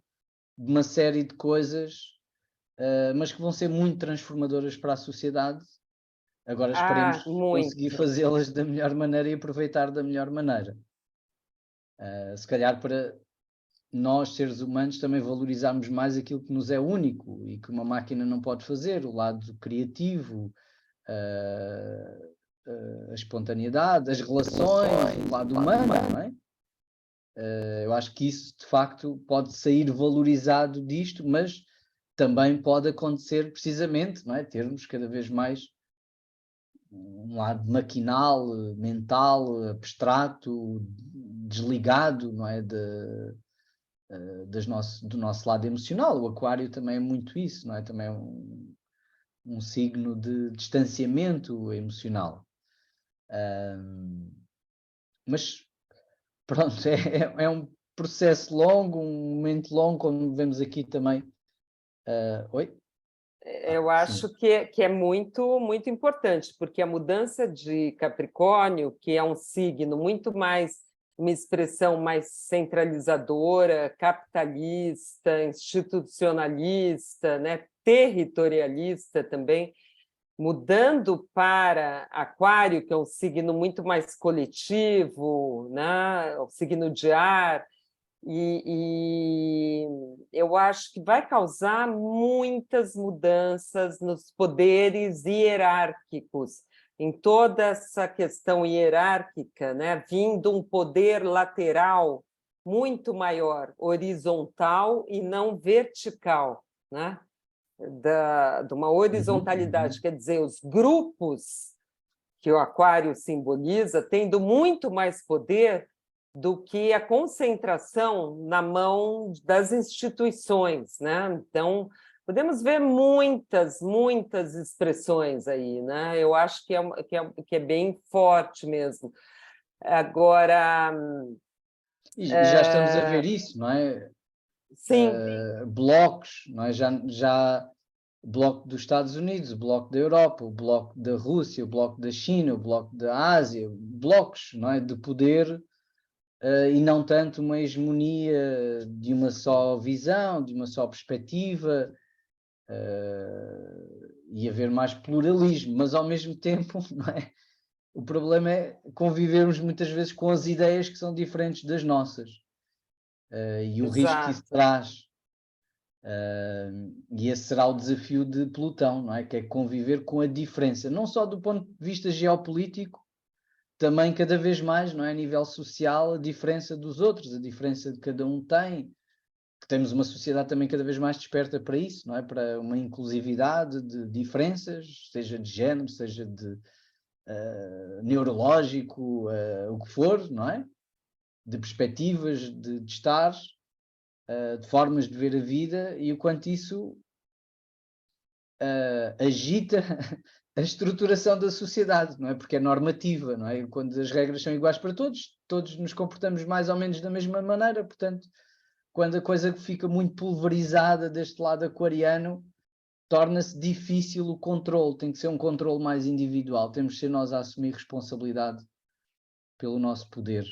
de uma série de coisas, mas que vão ser muito transformadoras para a sociedade. Agora esperemos conseguir Muito. fazê-las da melhor maneira e aproveitar da melhor maneira. Se calhar para nós, seres humanos, também valorizarmos mais aquilo que nos é único e que uma máquina não pode fazer, o lado criativo, a espontaneidade, as relações, o lado humano, não é? Eu acho que isso, de facto, pode sair valorizado disto, mas também pode acontecer precisamente, não é? Termos cada vez mais um lado maquinal, mental, abstrato, desligado, não é? Do nosso lado emocional. O Aquário também é muito isso, não é? Também é um signo de distanciamento emocional. Mas pronto, é um processo longo, um momento longo, como vemos aqui também. Oi? Eu acho Sim. que é muito, muito importante, porque a mudança de Capricórnio, que é um signo muito mais, uma expressão mais centralizadora, capitalista, institucionalista, né, territorialista também, mudando para Aquário, que é um signo muito mais coletivo, né, o signo de ar, e eu acho que vai causar muitas mudanças nos poderes hierárquicos, em toda essa questão hierárquica, né? Vindo um poder lateral muito maior, horizontal e não vertical, né? De uma horizontalidade, quer dizer, os grupos que o Aquário simboliza tendo muito mais poder do que a concentração na mão das instituições, né? Então, podemos ver muitas, muitas expressões aí, né? Eu acho que é bem forte mesmo. Agora... E já estamos a ver isso, não é? Sim, Blocos, não é? Já o bloco dos Estados Unidos, o bloco da Europa, o bloco da Rússia, o bloco da China, o bloco da Ásia, blocos, não é? De poder, e não tanto uma hegemonia de uma só visão, de uma só perspectiva, e haver mais pluralismo, mas ao mesmo tempo, não é? O problema é convivermos muitas vezes com as ideias que são diferentes das nossas, e o risco que isso exato. traz. E esse será o desafio de Plutão, não é? Que é conviver com a diferença, não só do ponto de vista geopolítico, também cada vez mais, não é, a nível social, a diferença dos outros, a diferença de cada um tem, que temos uma sociedade também cada vez mais desperta para isso, não é, para uma inclusividade de diferenças, seja de género, seja de neurológico, o que for, não é, de perspectivas de estar, de formas de ver a vida, e o quanto isso agita a estruturação da sociedade, não é? Porque é normativa, não é? Quando as regras são iguais para todos, todos nos comportamos mais ou menos da mesma maneira, portanto, quando a coisa fica muito pulverizada deste lado aquariano, torna-se difícil o controle, tem que ser um controle mais individual, temos de ser nós a assumir responsabilidade pelo nosso poder.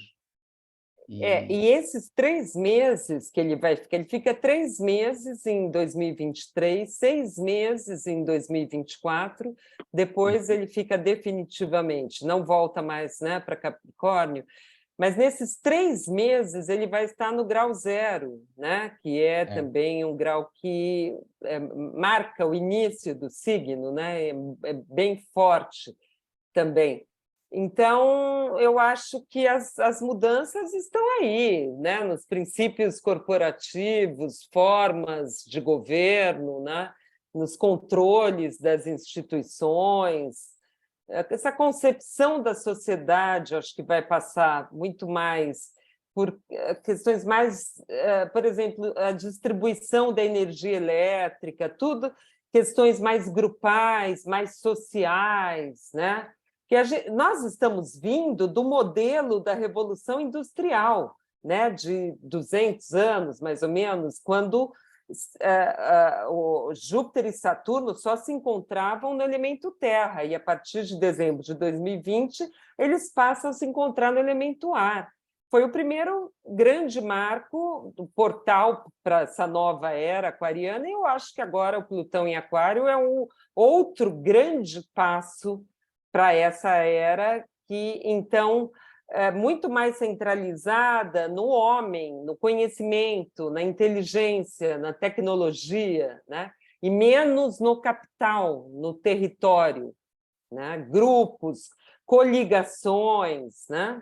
E esses 3 meses que ele vai ficar, ele fica 3 meses em 2023, 6 meses em 2024, depois ele fica definitivamente, não volta mais, né, para Capricórnio, mas nesses 3 meses ele vai estar no grau 0, né, que é também um grau que marca o início do signo, né, é bem forte também. Então, eu acho que as mudanças estão aí, né? Nos princípios corporativos, formas de governo, né? Nos controles das instituições. Essa concepção da sociedade, acho que vai passar muito mais por questões mais, por exemplo, a distribuição da energia elétrica, tudo questões mais grupais, mais sociais, né? Que nós estamos vindo do modelo da Revolução Industrial, né, de 200 anos, mais ou menos, quando o Júpiter e Saturno só se encontravam no elemento terra, e a partir de dezembro de 2020, eles passam a se encontrar no elemento ar. Foi o primeiro grande marco do portal para essa nova era aquariana, e eu acho que agora o Plutão em Aquário é um outro grande passo para essa era que, então, é muito mais centralizada no homem, no conhecimento, na inteligência, na tecnologia, né? E menos no capital, no território, né? Grupos, coligações, né?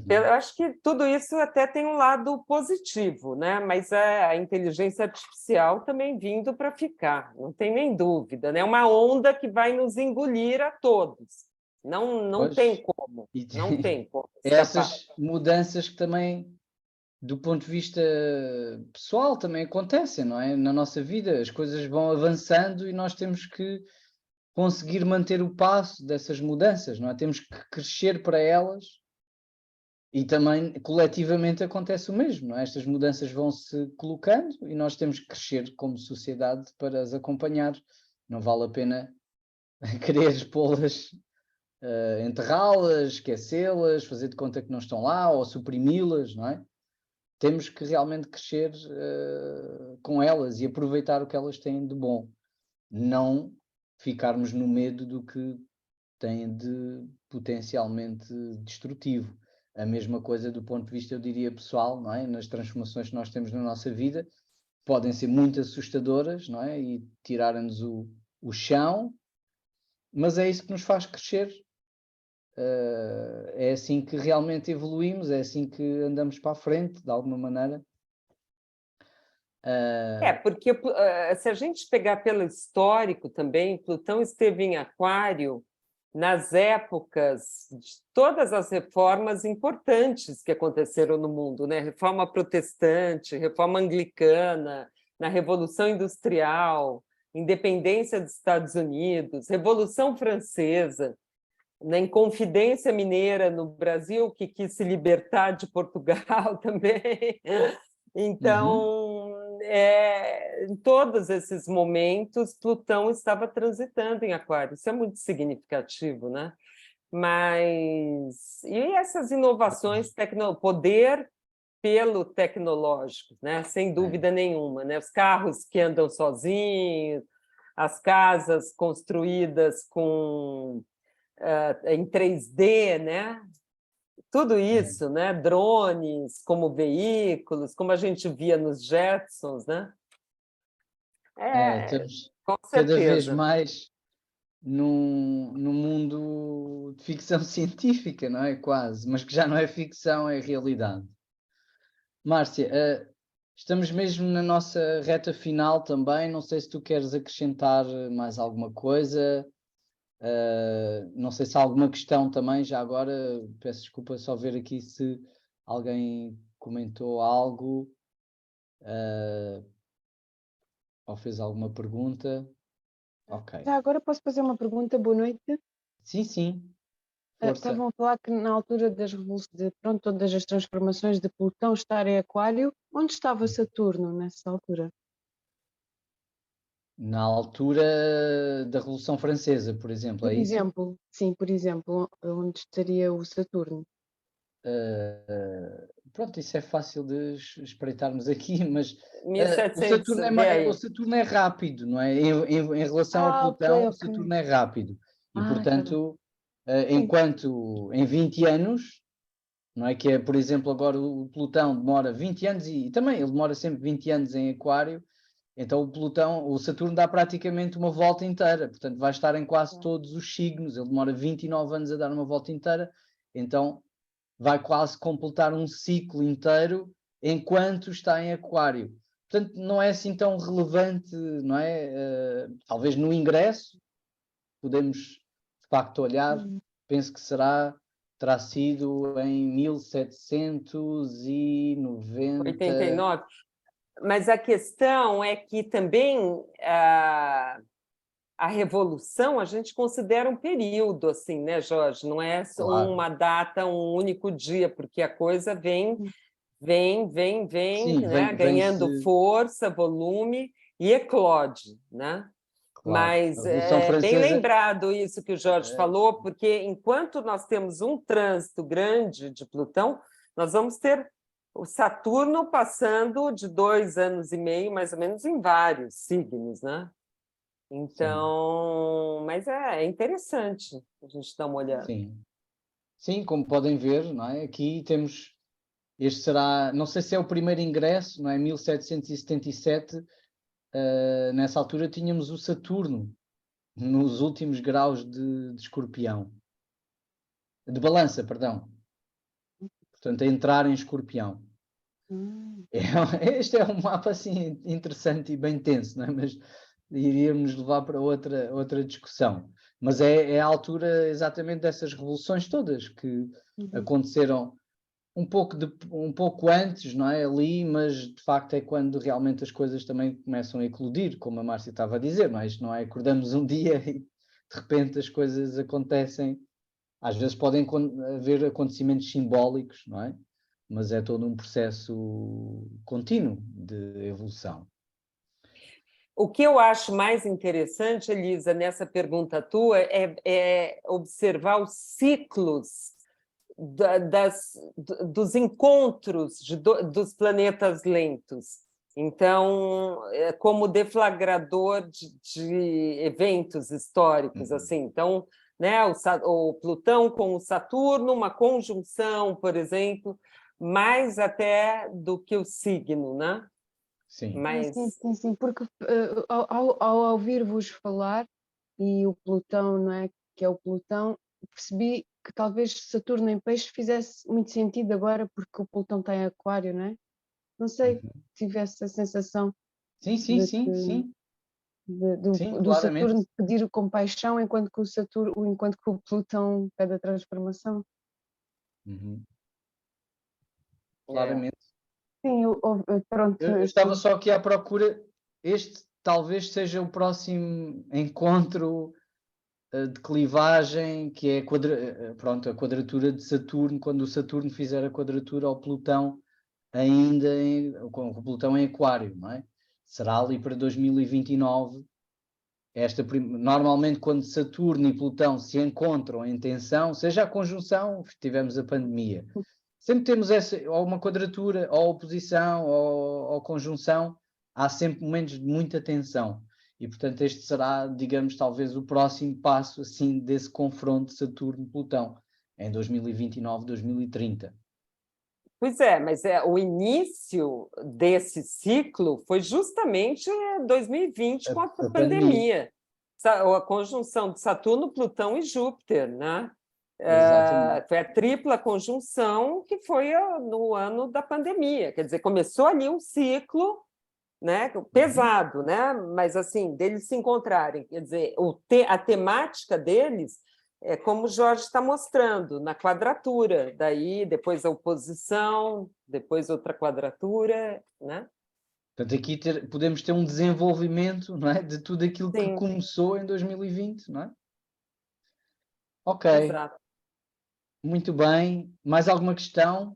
Eu acho que tudo isso até tem um lado positivo, né? Mas a inteligência artificial também vindo para ficar, não tem nem dúvida, né? É uma onda que vai nos engolir a todos. Não tem como, não tem como escapar. Essas mudanças que também, do ponto de vista pessoal, também acontecem, não é? Na nossa vida, as coisas vão avançando e nós temos que conseguir manter o passo dessas mudanças, não é? Temos que crescer para elas. E também, coletivamente, acontece o mesmo, não é? Estas mudanças vão-se colocando e nós temos que crescer como sociedade para as acompanhar. Não vale a pena querer pô-las, enterrá-las, esquecê-las, fazer de conta que não estão lá ou suprimi-las, não é? Temos que realmente crescer com elas e aproveitar o que elas têm de bom. Não ficarmos no medo do que têm de potencialmente destrutivo. A mesma coisa do ponto de vista, eu diria, pessoal, não é? Nas transformações que nós temos na nossa vida, podem ser muito assustadoras, não é? E tirarem-nos o chão, mas é isso que nos faz crescer. É assim que realmente evoluímos, é assim que andamos para a frente, de alguma maneira. Porque se a gente pegar pelo histórico também, Plutão esteve em Aquário nas épocas de todas as reformas importantes que aconteceram no mundo, né? Reforma protestante, reforma anglicana, na Revolução Industrial, independência dos Estados Unidos, Revolução Francesa, na Inconfidência Mineira no Brasil, que quis se libertar de Portugal também. Então, em todos esses momentos, Plutão estava transitando em Aquário. Isso é muito significativo, né? Mas e essas inovações, poder pelo tecnológico, né? Sem dúvida nenhuma, né? Os carros que andam sozinhos, as casas construídas em 3D, né? Tudo isso, né? Drones como veículos, como a gente via nos Jetsons, né? Temos com cada vez certeza. mais num mundo de ficção científica, não é? Quase, mas que já não é ficção, é realidade. Márcia, estamos mesmo na nossa reta final também. Não sei se tu queres acrescentar mais alguma coisa. Não sei se há alguma questão também. Já agora, peço desculpa só ver aqui se alguém comentou algo ou fez alguma pergunta. Ok. Já agora posso fazer uma pergunta? Boa noite. Sim, sim. Força. Estavam a falar que na altura de pronto, todas as transformações de Plutão estar em Aquário, onde estava Saturno nessa altura? Na altura da Revolução Francesa, por exemplo, Por é isso? exemplo, sim, por exemplo, onde estaria o Saturno? Pronto, isso é fácil de espreitarmos aqui, mas o 1700, Saturno vê aí. o Saturno é rápido, não é? Em relação a Ok, Plutão, o ok. Saturno é rápido. E, Tá bem. portanto, Sim. enquanto em 20 anos, não é que é, por exemplo, agora o Plutão demora 20 anos e também ele demora sempre 20 anos em Aquário, então o Saturno dá praticamente uma volta inteira, portanto vai estar em quase todos os signos, ele demora 29 anos a dar uma volta inteira, então vai quase completar um ciclo inteiro enquanto está em Aquário. Portanto, não é assim tão relevante, não é? Talvez no ingresso, podemos de facto olhar, penso que terá sido em 1790. 89. Mas a questão é que também a Revolução a gente considera um período, assim, né, Jorge? Não é só Claro. uma data, um único dia, porque a coisa vem, Sim, né, ganhando força, volume e eclode, né? claro. A Mas Revolução é bem Francesa, lembrado isso que o Jorge falou, porque enquanto nós temos um trânsito grande de Plutão, nós vamos ter o Saturno passando de 2 anos e meio, mais ou menos, em vários signos, né? Então, mas é interessante a gente dar uma olhada. sim. Sim, como podem ver, não é? Aqui temos, este será, não sei se é o primeiro ingresso, não é? 1777, nessa altura tínhamos o Saturno nos últimos graus de Escorpião, de Balança, perdão. Portanto, a entrar em Escorpião. Este é um mapa assim interessante e bem tenso, não é? Mas iríamos levar para outra discussão. Mas é a altura exatamente dessas revoluções todas que aconteceram um pouco antes, não é? Ali, mas de facto é quando realmente as coisas também começam a eclodir, como a Márcia estava a dizer, não é? Isto não é acordamos um dia e de repente as coisas acontecem. Às vezes podem haver acontecimentos simbólicos, não é? Mas é todo um processo contínuo de evolução. O que eu acho mais interessante, Elisa, nessa pergunta tua, é observar os ciclos dos encontros dos planetas lentos. Então, é como deflagrador de eventos históricos, assim. Então, né, o Plutão com o Saturno, uma conjunção, por exemplo, mais até do que o signo, né? Sim. Mas Sim, porque ao ouvir-vos falar, e o Plutão, não é? Que é o Plutão, percebi que talvez Saturno em Peixe fizesse muito sentido agora, porque o Plutão está em Aquário, não é? Não sei, tivesse a sensação Sim, de sim. Sim, do claramente. Saturno pedir compaixão, enquanto que o Plutão pede a transformação. Claramente. Sim, pronto. Eu estava só aqui à procura. Este talvez seja o próximo encontro de clivagem, que é a quadratura de Saturno, quando o Saturno fizer a quadratura ao Plutão, com o Plutão em Aquário, não é? Será ali para 2029. Normalmente, quando Saturno e Plutão se encontram em tensão, seja a conjunção, tivemos a pandemia. Sempre temos ou uma quadratura, ou oposição, ou conjunção, há sempre momentos de muita tensão. E, portanto, este será, digamos, talvez o próximo passo, assim, desse confronto Saturno-Plutão, em 2029, 2030. Pois é, mas o início desse ciclo foi justamente 2020 com a pandemia. a conjunção de Saturno, Plutão e Júpiter, né? Exatamente. Foi a tripla conjunção que foi no ano da pandemia. Quer dizer, começou ali um ciclo, né, pesado, né? Mas assim, deles se encontrarem. Quer dizer, a temática deles é como o Jorge está mostrando, na quadratura. Daí, depois a oposição, depois outra quadratura, né? Portanto, aqui podemos ter um desenvolvimento, não é, de tudo aquilo que Sim, começou em 2020, não é? Ok, exato. muito bem. Mais alguma questão?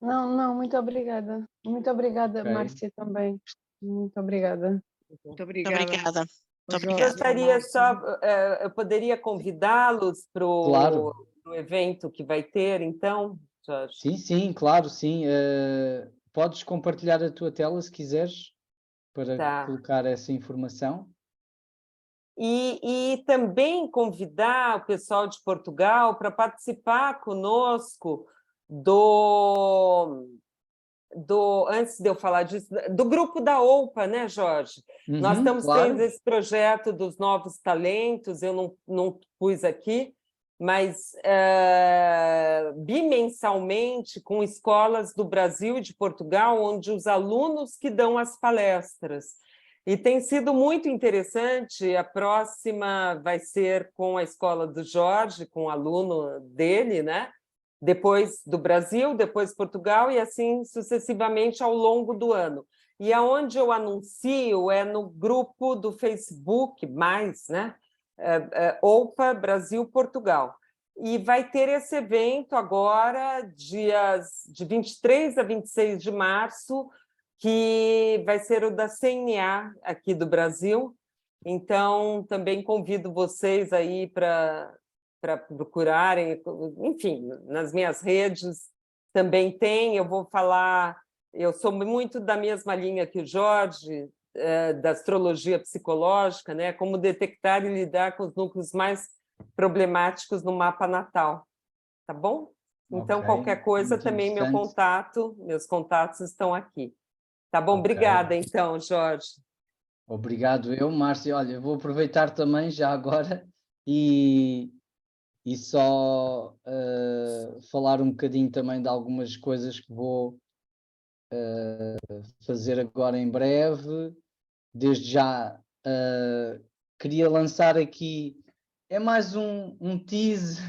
Não, não, muito obrigada. Muito obrigada, Ok. Márcia, também. Muito obrigada. Muito obrigada. Obrigada. Muito Jorge, obrigada. Gostaria só, eu poderia convidá-los para Claro. o evento que vai ter, então, Jorge? Sim, sim, claro, sim. Podes compartilhar a tua tela se quiseres para Tá. colocar essa informação. E também convidar o pessoal de Portugal para participar conosco antes de eu falar disso, do grupo da OUPA, né, Jorge? Nós estamos Claro. tendo esse projeto dos novos talentos, eu não pus aqui, mas bimensalmente com escolas do Brasil e de Portugal, onde os alunos que dão as palestras. E tem sido muito interessante. A próxima vai ser com a escola do Jorge, com o aluno dele, né? Depois do Brasil, depois Portugal, e assim sucessivamente ao longo do ano. E aonde eu anuncio é no grupo do Facebook, né? OUPA Brasil Portugal. E vai ter esse evento agora, dias de 23 a 26 de março, que vai ser o da CNA aqui do Brasil. Então, também convido vocês aí para procurarem, enfim, nas minhas redes também tem. Eu vou falar, eu sou muito da mesma linha que o Jorge, da astrologia psicológica, né? Como detectar e lidar com os núcleos mais problemáticos no mapa natal, tá bom? Então, Ok, qualquer coisa, muito também meus contatos estão aqui. Tá bom? Ok. Obrigada, então, Jorge. Obrigado eu, Márcia. Olha, eu vou aproveitar também já agora e só falar um bocadinho também de algumas coisas que vou fazer agora em breve. Desde já queria lançar aqui, é mais um teaser,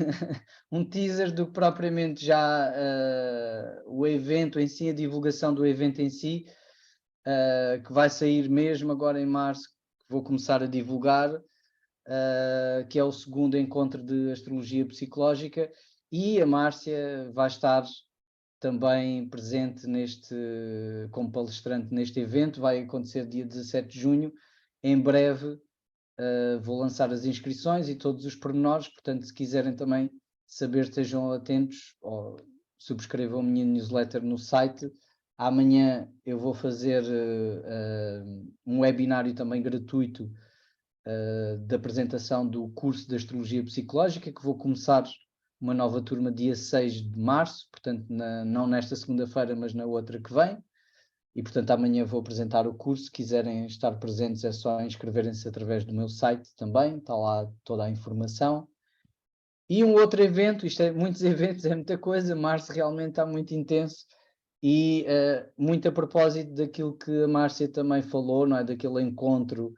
um teaser do que propriamente já o evento em si, a divulgação do evento em si, que vai sair mesmo agora em março, que vou começar a divulgar, que é o segundo encontro de astrologia psicológica, e a Márcia vai estar também presente como palestrante neste evento. Vai acontecer dia 17 de junho. Em breve vou lançar as inscrições e todos os pormenores, portanto, se quiserem também saber, estejam atentos ou subscrevam a minha newsletter no site. Amanhã eu vou fazer um webinário também gratuito de apresentação do curso de Astrologia Psicológica, que vou começar uma nova turma dia 6 de março, portanto, não nesta segunda-feira, mas na outra que vem. E, portanto, amanhã vou apresentar o curso. Se quiserem estar presentes, é só inscreverem-se através do meu site também, está lá toda a informação. E um outro evento, isto é muitos eventos, é muita coisa, março realmente está muito intenso, e muito a propósito daquilo que a Márcia também falou, não é? Daquele encontro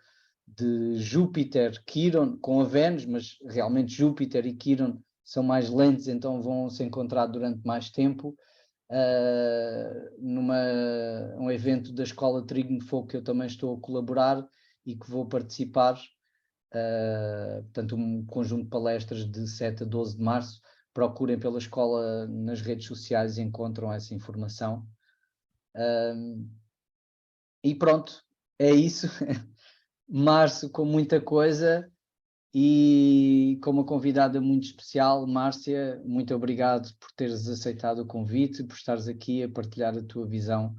de Júpiter, Quiron, com a Vênus, mas realmente Júpiter e Quiron são mais lentos, então vão se encontrar durante mais tempo, um evento da Escola Trigo de Fogo que eu também estou a colaborar e que vou participar, portanto um conjunto de palestras de 7 a 12 de março. Procurem pela escola nas redes sociais e encontram essa informação. E pronto, é isso. Março com muita coisa e com uma convidada muito especial. Márcia, muito obrigado por teres aceitado o convite, por estares aqui a partilhar a tua visão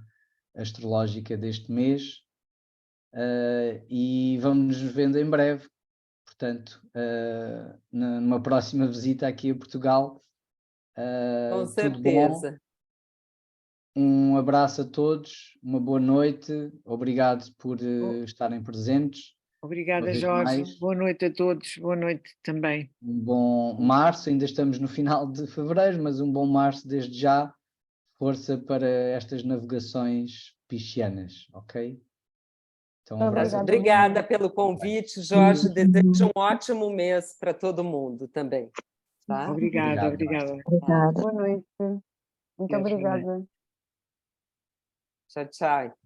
astrológica deste mês, e vamos nos vendo em breve, portanto, numa próxima visita aqui a Portugal. Com Tudo bom, certeza. um abraço a todos, uma boa noite, obrigado por estarem presentes. Obrigada, Jorge. Mais. Boa noite a todos. Boa noite também. Um bom março, ainda estamos no final de fevereiro, mas um bom março desde já. Força para estas navegações piscianas, ok? Então, um abraço. Obrigada pelo convite, Jorge. Desejo um ótimo mês para todo mundo também. Tá? Obrigada. Obrigado. Boa noite. Muito Deus, obrigada. Tchau, tchau.